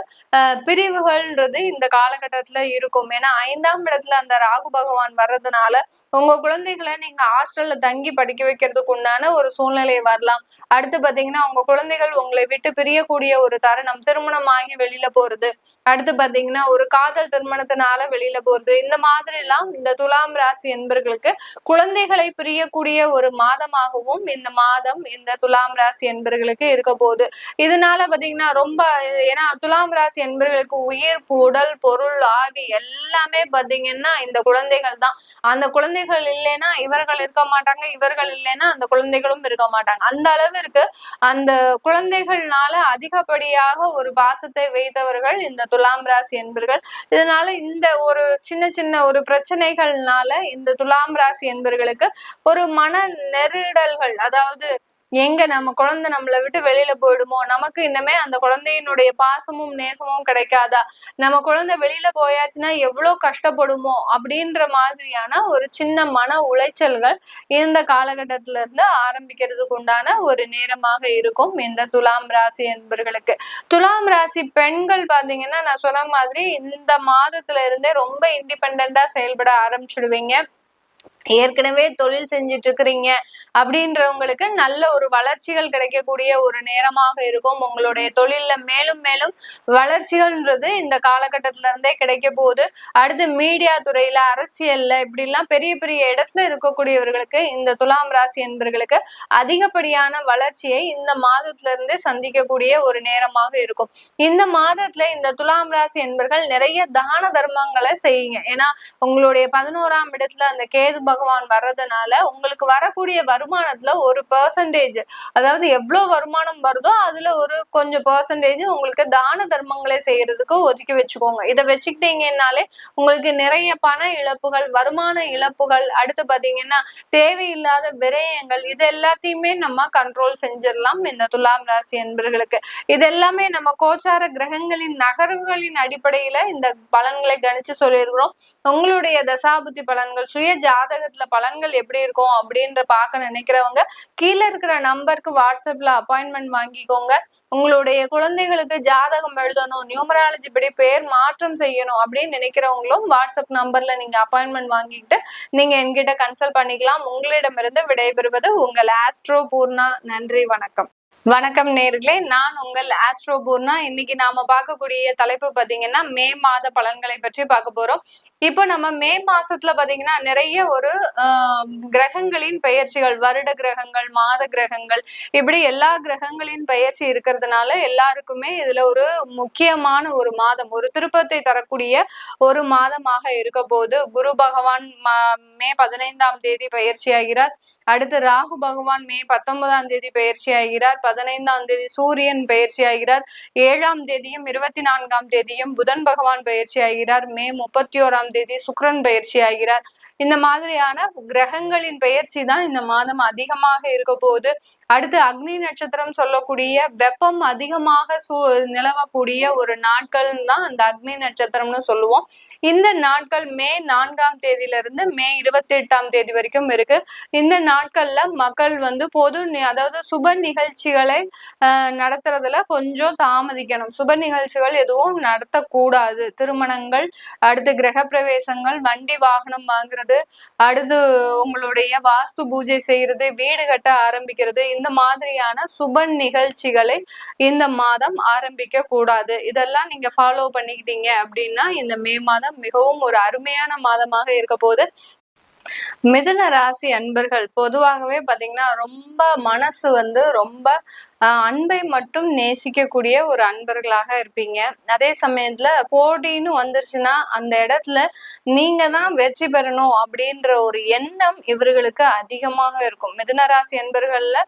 பிரிவுகள்ன்றது இந்த காலகட்டத்துல இருக்கும். ஏன்னா 5ஆம் இடத்துல அந்த ராகு பகவான் வர்றதுனால உங்க குழந்தைகளை நீங்க ஹாஸ்டல்ல தங்கி படிக்க வைக்கிறதுக்கு உண்டான ஒரு சூழ்நிலை வரலாம். அடுத்து பாத்தீங்கன்னா உங்க குழந்தைகள் உங்களை விட்டு பிரியக்கூடிய ஒரு தருணம், திருமணம் ஆகி வெளியில போறது, அடுத்து பாத்தீங்கன்னா ஒரு காதல் திருமணத்தினால வெளியில போறது, இந்த மாதிரி எல்லாம் இந்த துலாம் ராசி என்பர்களுக்கு குழந்தைகளை பிரியக்கூடிய ஒரு மாதமாகவும் இந்த மாதம் இந்த துலாம் ராசி என்பர்களுக்கு இருக்க போகுது. இதனால பாத்தீங்கன்னா ரொம்ப, ஏன்னா துலாம் ராசி என்பர்களுக்கு உயிர், உடல், பொருள், ஆவி எல்லாமே பாத்தீங்கன்னா இந்த குழந்தைகள் தான். அந்த குழந்தைகள் இல்லைன்னா இவர்கள் இருக்க மாட்டாங்க, இவர்கள் இல்லைன்னா அந்த குழந்தைகளும் இருக்க மாட்டாங்க. அந்த அளவிற்கு அந்த குழந்தைகள்னால அதிகப்படியாக ஒரு பாசத்தை வைத்தவர்கள் இந்த துலாம் ராசி என்பர்கள். இதனால இந்த ஒரு சின்ன சின்ன ஒரு பிரச்சனைகள்னால இந்த துலாம் ராசி என்பர்களுக்கு ஒரு மன நெருடல்கள், அதாவது எங்க நம்ம குழந்தை நம்மளை விட்டு வெளியில போயிடுமோ, நமக்கு இன்னமே அந்த குழந்தையினுடைய பாசமும் நேசமும் கிடைக்காதா, நம்ம குழந்தை வெளியில போயாச்சுன்னா எவ்வளவு கஷ்டப்படுமோ அப்படின்ற மாதிரியான ஒரு சின்ன மன உளைச்சல்கள் இந்த காலகட்டத்துல இருந்து ஆரம்பிக்கிறதுக்கு உண்டான ஒரு நேரமாக இருக்கும் இந்த துலாம் ராசி என்பர்களுக்கு. துலாம் ராசி பெண்கள் பாத்தீங்கன்னா நான் சொன்ன மாதிரி இந்த மாதத்துல இருந்தே ரொம்ப இண்டிபெண்டா செயல்பட ஆரம்பிச்சுடுவீங்க. ஏற்கனவே தொழில் செஞ்சுட்டு இருக்கிறீங்க அப்படின்றவங்களுக்கு நல்ல ஒரு வளர்ச்சிகள் கிடைக்கக்கூடிய ஒரு நேரமாக இருக்கும். உங்களுடைய தொழில்ல மேலும் மேலும் வளர்ச்சிகள்ன்றது இந்த காலகட்டத்துல இருந்தே கிடைக்க போகுது. அடுத்து மீடியா துறையில, அரசியல்ல இப்படி எல்லாம் பெரிய பெரிய இடத்துல இருக்கக்கூடியவர்களுக்கு இந்த துலாம் ராசி என்பவர்களுக்கு அதிகப்படியான வளர்ச்சியை இந்த மாதத்துல இருந்தே சந்திக்கக்கூடிய ஒரு நேரமாக இருக்கும். இந்த மாதத்துல இந்த துலாம் ராசி என்பவர்கள் நிறைய தான தர்மங்களை செய்யுங்க. ஏன்னா உங்களுடைய 11ஆம் இடத்துல அந்த கேது பகவான் வர்றதுனால உங்களுக்கு வரக்கூடிய வருமானத்துல ஒரு பெர்சன்டேஜ், அதாவது எவ்வளவு வருமானம் வருதோ அதுல ஒரு கொஞ்சம் பெர்சன்டேஜ் உங்களுக்கு தான தர்மங்களை செய்யறதுக்கு ஒதுக்கி வச்சுக்கோங்க. இதை வச்சுக்கிட்டீங்கன்னாலே உங்களுக்கு நிறைய பண இழப்புகள், வருமான இழப்புகள், அடுத்து பாத்தீங்கன்னா தேவையில்லாத விரயங்கள், இது எல்லாத்தையுமே நம்ம கண்ட்ரோல் செஞ்சிடலாம் இந்த துலாம் ராசி என்பர்களுக்கு. இது எல்லாமே நம்ம கோச்சார கிரகங்களின் நகர்வுகளின் அடிப்படையில இந்த பலன்களை கணிச்சு சொல்லியிருக்கிறோம். உங்களுடைய தசாபுத்தி பலன்கள், சுய ஜாதகத்துல பலன்கள் எப்படி இருக்கும் அப்படின்ற பார்க்க நினைக்கிறவங்க கீழே இருக்கிற நம்பருக்கு வாட்ஸ்அப்ல அப்பாயின்மெண்ட் வாங்கிக்கோங்க. உங்களுடைய குழந்தைகளுக்கு ஜாதகம் எழுதணும், நியூமராலஜி படி பேர் மாற்றம் செய்யணும் அப்படின்னு நினைக்கிறவங்களும் வாட்ஸ்அப் நம்பர்ல நீங்க அப்பாயின்மெண்ட் வாங்கிட்டு நீங்க என்கிட்ட கன்சல்ட் பண்ணிக்கலாம். உங்களிடமிருந்து விடைபெறுவது உங்கள் ஆஸ்ட்ரோ பூர்ணா. நன்றி, வணக்கம். வணக்கம் நேர்களே, நான் உங்கள் ஆஸ்ட்ரோ பூர்ணா. இன்னைக்கு நாம பார்க்கக்கூடிய தலைப்பு பாத்தீங்கன்னா மே மாத பலன்களை பற்றி பார்க்க போறோம். இப்போ நம்ம மே மாசத்துல பாத்தீங்கன்னா நிறைய ஒரு கிரகங்களின் பெயர்ச்சிகள், வருட கிரகங்கள், மாத கிரகங்கள், இப்படி எல்லா கிரகங்களின் பெயர்ச்சி இருக்கிறதுனால எல்லாருக்குமே இதுல ஒரு முக்கியமான ஒரு மாதம், ஒரு திருப்பத்தை தரக்கூடிய ஒரு மாதமாக இருக்க போது. குரு பகவான் மே 15ஆம் தேதி பயிற்சி ஆகிறார். அடுத்து ராகு பகவான் மே 19ஆம் தேதி பயிற்சி ஆகிறார். 15ஆம் தேதி சூரியன் பயிற்சி ஆகிறார். 7ஆம் தேதியும் 24ஆம் தேதியும் புதன் பகவான் பயிற்சி ஆகிறார். மே 31ஆம் தேதி சுக்கிரன் பயிற்சி ஆகிறார். இந்த மாதிரியான கிரகங்களின் பெயர்ச்சி தான் இந்த மாதம் அதிகமாக இருக்க போகுது. அடுத்து அக்னி நட்சத்திரம் சொல்லக்கூடிய வெப்பம் அதிகமாக நிலவக்கூடிய ஒரு நாட்கள் தான் அந்த அக்னி நட்சத்திரம்னு சொல்லுவோம். இந்த நாட்கள் மே 4ஆம் தேதியிலிருந்து மே 28ஆம் தேதி வரைக்கும் இருக்கு. இந்த நாட்கள்ல மக்கள் பொது அதாவது சுப நிகழ்ச்சிகளை நடத்துறதுல கொஞ்சம் தாமதிக்கணும். சுப நிகழ்ச்சிகள் எதுவும் நடத்தக்கூடாது. திருமணங்கள், அடுத்து கிரக பிரவேசங்கள், வண்டி வாகனம் வாங்குறது, அடுத்து உங்களுடைய வாஸ்து பூஜை செய்யறது, வீடு கட்ட ஆரம்பிக்கிறது, இந்த மாதிரியான சுப நிகழ்ச்சிகளை இந்த மாதம் ஆரம்பிக்க கூடாது. இதெல்லாம் நீங்க ஃபாலோ பண்ணிக்கிட்டீங்க அப்படின்னா இந்த மே மாதம் மிகவும் ஒரு அருமையான மாதமாக இருக்க போது. மிதுன ராசி அன்பர்கள் பொதுவாகவே பாத்தீங்கன்னா ரொம்ப மனசு ரொம்ப அன்பை மட்டும் நேசிக்கக்கூடிய ஒரு அன்பர்களாக இருப்பீங்க. அதே சமயத்துல போட்டின்னு வந்துருச்சுன்னா அந்த இடத்துல நீங்க தான் வெற்றி பெறணும் அப்படின்ற ஒரு எண்ணம் இவர்களுக்கு அதிகமாக இருக்கும். மிதுன ராசி அன்பர்கள்ல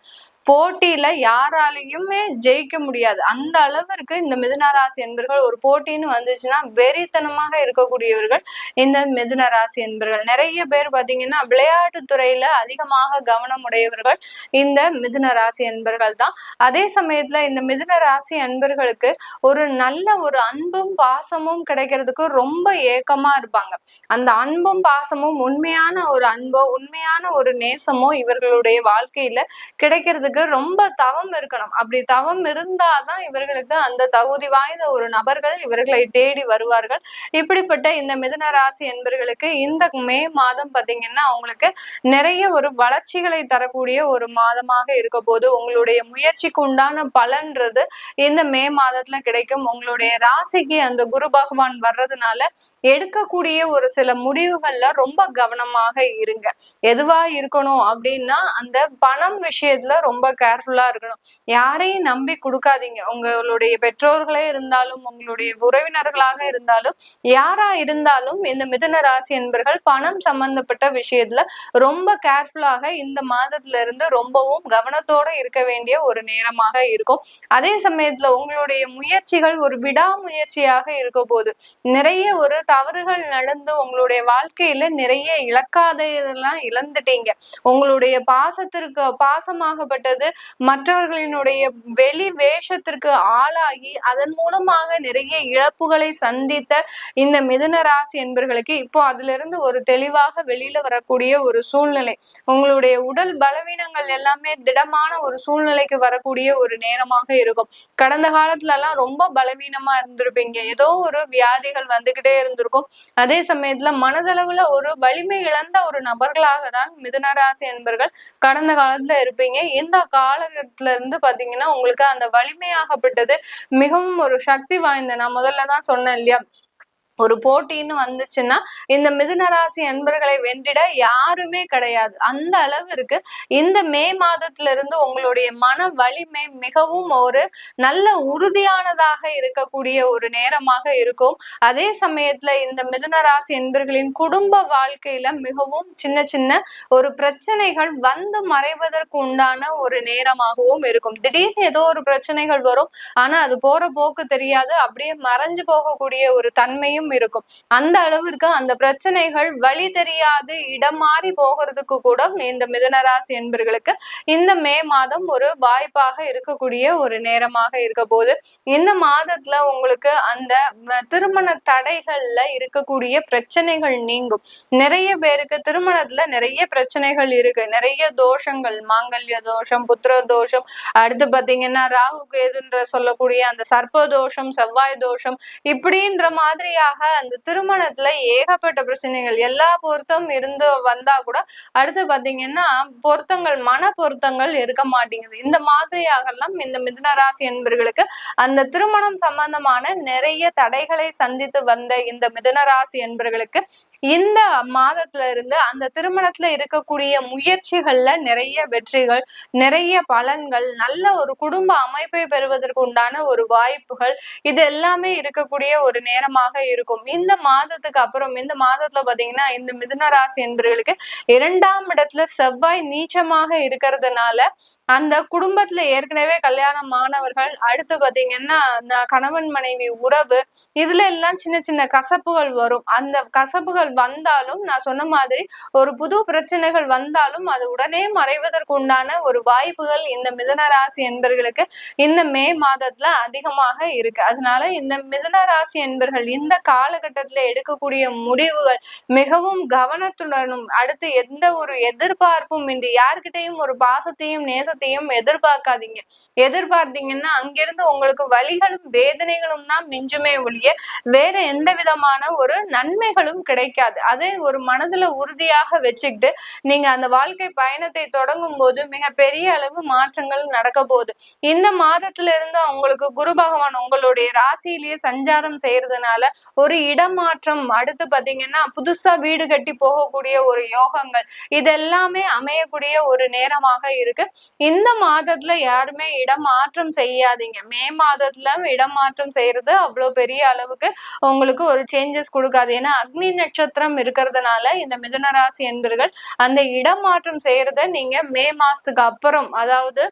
போட்டியில யாராலையுமே ஜெயிக்க முடியாது. அந்த அளவிற்கு இந்த மிதுன ராசி என்பர்கள் ஒரு போட்டின்னு வந்துச்சுன்னா வெறித்தனமாக இருக்கக்கூடியவர்கள் இந்த மிதுன ராசி என்பர்கள். நிறைய பேர் பாத்தீங்கன்னா விளையாட்டு துறையில அதிகமாக கவனம் உடையவர்கள் இந்த மிதுன ராசி என்பர்கள் தான். அதே சமயத்துல இந்த மிதுன ராசி அன்பர்களுக்கு ஒரு நல்ல ஒரு அன்பும் பாசமும் கிடைக்கிறதுக்கு ரொம்ப ஏக்கமா இருப்பாங்க. அந்த அன்பும் பாசமும் உண்மையான ஒரு அன்போ உண்மையான ஒரு நேசமோ இவர்களுடைய வாழ்க்கையில கிடைக்கிறதுக்கு ரொம்ப தவம் இருக்கணும். அப்படி தவம் இருந்தாதான் இவர்களுக்கு அந்த தகுதி வாய்ந்த ஒரு நபர்கள் இவர்களை தேடி வருவார்கள். இப்படிப்பட்ட இந்த மிதுன ராசி என்பர்களுக்கு இந்த மே மாதம் பாத்தீங்கன்னா அவங்களுக்கு நிறைய ஒரு வளர்ச்சிகளை தரக்கூடிய ஒரு மாதமாக இருக்க போது. உங்களுடைய முயற்சிக்கு உண்டான பலன்றது இந்த மே மாதத்துல கிடைக்கும். உங்களுடைய ராசிக்கு அந்த குரு பகவான் வர்றதுனால எடுக்கக்கூடிய ஒரு சில முடிவுகள்ல ரொம்ப கவனமாக இருங்க. எதுவா இருக்கணும் அப்படின்னா அந்த பணம் விஷயத்துல ரொம்ப கேர்ஃபுல்லா இருக்கணும். யாரையும் நம்பி கொடுக்காதீங்க. உங்களுடைய பெற்றோர்களே இருந்தாலும் உங்களுடைய உறவினர்களாக இருந்தாலும் யாரா இருந்தாலும் இந்த மிதுன ராசி என்பர்கள் பணம் சம்பந்தப்பட்ட விஷயத்துல ரொம்ப கேர்ஃபுல்லாக இந்த மாதத்துல இருந்து ரொம்பவும் கவனத்தோட இருக்க வேண்டிய ஒரு நேரமாக இருக்கும். அதே சமயத்துல உங்களுடைய முயற்சிகள் ஒரு விடாமுயற்சியாக இருக்க போது. நிறைய ஒரு தவறுகள் நடந்து உங்களுடைய வாழ்க்கையில நிறைய இழக்காததெல்லாம் இழந்துட்டீங்க. உங்களுடைய பாசமாகப்பட்டது அல்லது மற்றவர்களினுடைய வெளி வேஷத்திற்கு ஆளாகி அதன் மூலமாக நிறைய இழப்புகளை சந்தித்த இந்த மிதுன ராசி என்பர்களுக்கு இப்போ அதுல இருந்து ஒரு தெளிவாக வெளியில வரக்கூடிய ஒரு சூழ்நிலை, உங்களுடைய உடல் பலவீனங்கள் எல்லாமே திடமான ஒரு சூழ்நிலைக்கு வரக்கூடிய ஒரு நேரமாக இருக்கும். கடந்த காலத்துல எல்லாம் ரொம்ப பலவீனமா இருந்திருப்பீங்க, ஏதோ ஒரு வியாதிகள் வந்துகிட்டே இருந்திருக்கும். அதே சமயத்துல மனதளவுல ஒரு வலிமை இழந்த ஒரு நபர்களாக தான் மிதுனராசி என்பர்கள் கடந்த காலத்துல இருப்பீங்க. இந்த காலகட்டத்துல இருந்து பாத்தீங்கன்னா உங்களுக்கு அந்த வலிமையாகப்பட்டது மிகவும் ஒரு சக்தி வாய்ந்த, நான் முதல்லதான் சொன்னேன் இல்லையா, ஒரு போட்டின்னு வந்துச்சுன்னா இந்த மிதுனராசி அன்பர்களை வென்றிட யாருமே கிடையாது. அந்த அளவிற்கு இந்த மே மாதத்துல இருந்து உங்களுடைய மன வலிமை மிகவும் ஒரு நல்ல உறுதியானதாக இருக்கக்கூடிய ஒரு நேரமாக இருக்கும். அதே சமயத்துல இந்த மிதுனராசி அன்பர்களின் குடும்ப வாழ்க்கையில மிகவும் சின்ன சின்ன ஒரு பிரச்சனைகள் வந்து மறைவதற்கு உண்டான ஒரு நேரமாகவும் இருக்கும். திடீர்னு ஏதோ ஒரு பிரச்சனைகள் வரும், ஆனா அது போற போக்கு தெரியாது, அப்படியே மறைஞ்சு போகக்கூடிய ஒரு தன்மையும் இருக்கும். அந்த அளவிற்கு அந்த பிரச்சனைகள் வழி தெரியாது இடம் மாறி போகிறதுக்கு கூட இந்த மிதுனராசி என்பர்களுக்கு இந்த மே மாதம் ஒரு வாய்ப்பாக இருக்கக்கூடிய ஒரு நேரமாக இருக்க போது. இந்த மாதத்துல உங்களுக்கு அந்த திருமண தடைகள்ல இருக்கக்கூடிய பிரச்சனைகள் நீங்கும். நிறைய பேருக்கு திருமணத்துல நிறைய பிரச்சனைகள் இருக்கு, நிறைய தோஷங்கள், மாங்கல்ய தோஷம், புத்திர தோஷம், அடுத்து பாத்தீங்கன்னா ராகு கேதுன்ற சொல்லக்கூடிய அந்த சர்ப்ப தோஷம், செவ்வாய் தோஷம், இப்படின்ற மாதிரியாக அந்த திருமணத்துல ஏகப்பட்ட பிரச்சனைகள், எல்லா பொருத்தம் இருந்து வந்தா கூட அடுத்து பாத்தீங்கன்னா பொருத்தங்கள், மன பொருத்தங்கள் இருக்க மாட்டேங்குது. இந்த மாதிரியாக எல்லாம் இந்த மிதுனராசி என்பர்களுக்கு அந்த திருமணம் சம்பந்தமான நிறைய தடைகளை சந்தித்து வந்த இந்த மிதுனராசி என்பர்களுக்கு இந்த மாதத்துல இருந்து அந்த திருமணத்துல இருக்கக்கூடிய முயற்சிகள்ல நிறைய வெற்றிகள், நிறைய பலன்கள், நல்ல ஒரு குடும்ப அமைப்பை பெறுவதற்கு உண்டான ஒரு வாய்ப்புகள், இது எல்லாமே இருக்கக்கூடிய ஒரு நேரமாக இருக்கும். இந்த மாதத்துக்கு அப்புறம் இந்த மாதத்துல பாத்தீங்கன்னா இந்த மிதுன ராசி என்பவர்களுக்கு 2ஆம் இடத்துல செவ்வாய் நீச்சமாக இருக்கிறதுனால அந்த குடும்பத்துல ஏற்கனவே கல்யாணமானவர்கள், அடுத்து பாத்தீங்கன்னா கணவன் மனைவி உறவு, இதுல எல்லாம் சின்ன சின்ன கசப்புகள் வரும். அந்த கசப்புகள் வந்தாலும் நான் சொன்ன மாதிரி ஒரு புது பிரச்சனைகள் வந்தாலும் அது உடனே மறைவதற்கு உண்டான ஒரு வாய்ப்புகள் இந்த மிதுன ராசி என்பர்களுக்கு இந்த மே மாதத்துல அதிகமாக இருக்கு. அதனால இந்த மிதுன ராசி என்பர்கள் இந்த காலகட்டத்துல எடுக்கக்கூடிய முடிவுகள் மிகவும் கவனத்துடனும், அடுத்து எந்த ஒரு எதிர்பார்ப்பும் இன்றி, யார்கிட்டையும் ஒரு பாசத்தையும் நேசத்தையும் எதிர்பார்க்காதீங்க. எதிர்பார்த்தீங்கன்னா அங்கிருந்து உங்களுக்கு வலிகளும் வேதனைகளும் தான் மிஞ்சுமே ஒழிய வேற எந்த விதமான ஒரு நன்மைகளும் கிடைக்காது. அதை ஒரு மனதுல உறுதியாக வச்சுக்கிட்டு நீங்க அந்த வாழ்க்கை பயணத்தை தொடங்கும் போது மிக பெரிய அளவு மாற்றங்கள் நடக்க போகுது. இந்த மாதத்துல இருந்து உங்களுக்கு குரு பகவான் உங்களுடைய ராசியிலேயே சஞ்சாரம் செய்யறதுனால ஒரு இடமாற்றம், அடுத்து பாத்தீங்கன்னா புதுசா வீடு கட்டி போகக்கூடிய ஒரு யோகங்கள், இதெல்லாமே அமையக்கூடிய ஒரு நேரமாக இருக்கு. இந்த மாதத்துல யாருமே இடமாற்றம் செய்யாதீங்க. மே மாதத்துல இடமாற்றம் செய்யறது அவ்வளவு பெரிய அளவுக்கு உங்களுக்கு ஒரு சேஞ்சஸ் கொடுக்காது. ஏன்னா அக்னி நட்சத்திரம் இருக்கிறதுனால இந்த மிதுன ராசி என்பர்கள் அந்த இடமாற்றம் செய்யறத நீங்க மே மாசத்துக்கு அப்புறம், அதாவது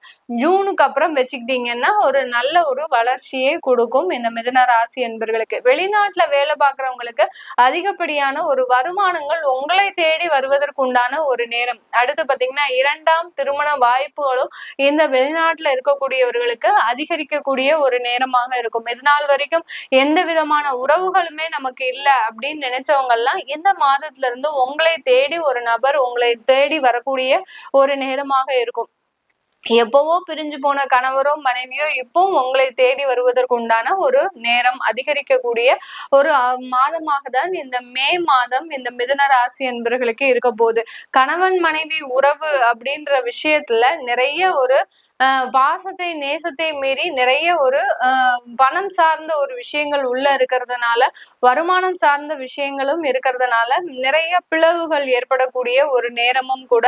ஜூனுக்கு அப்புறம் வச்சுக்கிட்டீங்கன்னா ஒரு நல்ல ஒரு வளர்ச்சியை கொடுக்கும் இந்த மிதுன ராசி என்பர்களுக்கு. வெளிநாட்டுல வேலை பார்க்கறவங்களுக்கு அதிகப்படியான ஒரு வருமானங்கள் உங்களை தேடி வருவதற்கு உண்டான ஒரு நேரம். அடுத்து பாத்தீங்கன்னா 2ஆம் திருமண வாய்ப்புகளும் இந்த வெளிநாட்டுல இருக்கக்கூடியவர்களுக்கு அதிகரிக்கக்கூடிய ஒரு நேரமாக இருக்கும். இதனால் வரைக்கும் எந்த விதமான உறவுகளுமே நமக்கு இல்ல அப்படின்னு நினைச்சவங்க எல்லாம் இந்த மாதத்துல இருந்து உங்களை தேடி ஒரு நபர் உங்களை தேடி வரக்கூடிய ஒரு நேரமாக இருக்கும். எப்பவோ பிரிஞ்சு போன கணவரோ மனைவியோ இப்போ உங்களை தேடி வருவதற்கு உண்டான ஒரு நேரம் அதிகரிக்கக்கூடிய ஒரு மாதமாக தான் இந்த மே மாதம் இந்த மிதுன ராசி என்பவர்களுக்கு இருக்க போகுது. கணவன் மனைவி உறவு அப்படின்ற விஷயத்துல நிறைய ஒரு பாசத்தை நேசத்தை மீறி நிறைய ஒரு பணம் சார்ந்த ஒரு விஷயங்கள் உள்ள இருக்கிறதுனால, வருமானம் சார்ந்த விஷயங்களும் இருக்கிறதுனால நிறைய பிளவுகள் ஏற்படக்கூடிய ஒரு நேரமும் கூட.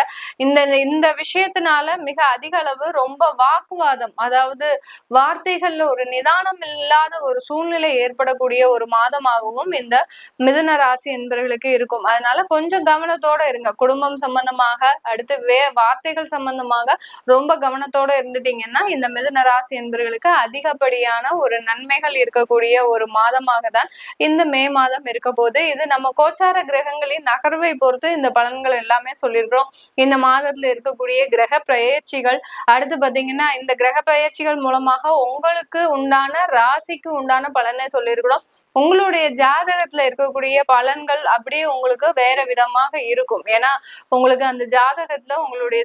இந்த விஷயத்தினால மிக அதிக அளவு ரொம்ப வாக்குவாதம், அதாவது வார்த்தைகள்ல ஒரு நிதானம் இல்லாத ஒரு சூழ்நிலை ஏற்படக்கூடிய ஒரு மாதமாகவும் இந்த மிதுன ராசி என்பவர்களுக்கு இருக்கும். அதனால கொஞ்சம் கவனத்தோட இருங்க. குடும்பம் சம்பந்தமாக, அடுத்து வார்த்தைகள் சம்பந்தமாக ரொம்ப கவனத்தோட இருந்துட்டீங்கன்னா இந்த மிதுன ராசி என்பவர்களுக்கு அதிகப்படியான ஒரு நன்மைகள் இருக்கக்கூடிய ஒரு மாதமாக தான் இந்த மே மாதம் இருக்க போது. இது நம்ம கோச்சார கிரகங்களின் நகர்வை பொறுத்து இந்த பலன்கள் எல்லாமே சொல்லியிருக்கிறோம். இந்த மாதத்துல இருக்கக்கூடிய கிரக பெயர்ச்சிகள், அடுத்து பாத்தீங்கன்னா இந்த கிரக பெயர்ச்சிகள் மூலமாக உங்களுக்கு உண்டான ராசிக்கு உண்டான பலனை சொல்லியிருக்கிறோம். உங்களுடைய ஜாதகத்துல இருக்கக்கூடிய பலன்கள் அப்படியே உங்களுக்கு வேற விதமாக இருக்கும். ஏன்னா உங்களுக்கு அந்த ஜாதகத்துல உங்களுடைய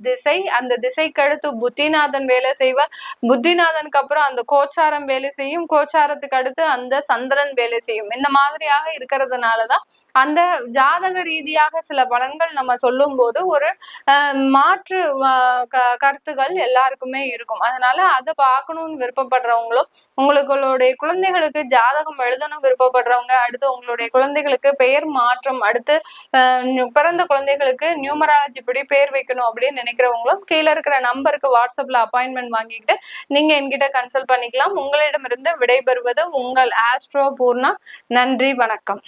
திசை, அந்த திசைக்கு அடுத்து புத்திநாதன் வேலை செய்வார். புத்திநாதனுக்கு அப்புறம் அந்த கோச்சாரம் வேலை செய்யும். கோச்சாரத்துக்கு அடுத்து அந்த சந்திரன் வேலை செய்யும். இந்த மாதிரியாக இருக்கிறதுனாலதான் அந்த ஜாதக ரீதியாக சில பலன்கள் நம்ம சொல்லும் போது ஒரு மாற்று கருத்துகள் எல்லாருக்குமே இருக்கும். அதனால அதை பார்க்கணும்னு விருப்பப்படுறவங்களும், உங்களுடைய குழந்தைகளுக்கு ஜாதகம் எழுதணும் விருப்பப்படுறவங்க, அடுத்து உங்களுடைய குழந்தைகளுக்கு பெயர் மாற்றம், அடுத்து பிறந்த குழந்தைகளுக்கு நியூமராலஜி படி பேர் வைக்கணும் அப்படின்னு நினைக்கிறவங்களும் கீழே இருக்கிற நம்பருக்கு வாட்ஸ்அப்ல அப்பாயின்மெண்ட் வாங்கிட்டு நீங்க என்கிட்ட கன்சல்ட் பண்ணிக்கலாம். உங்களிடமிருந்து விடைபெறுவது உங்கள் ஆஸ்ட்ரோ பூர்ணா. நன்றி, வணக்கம்.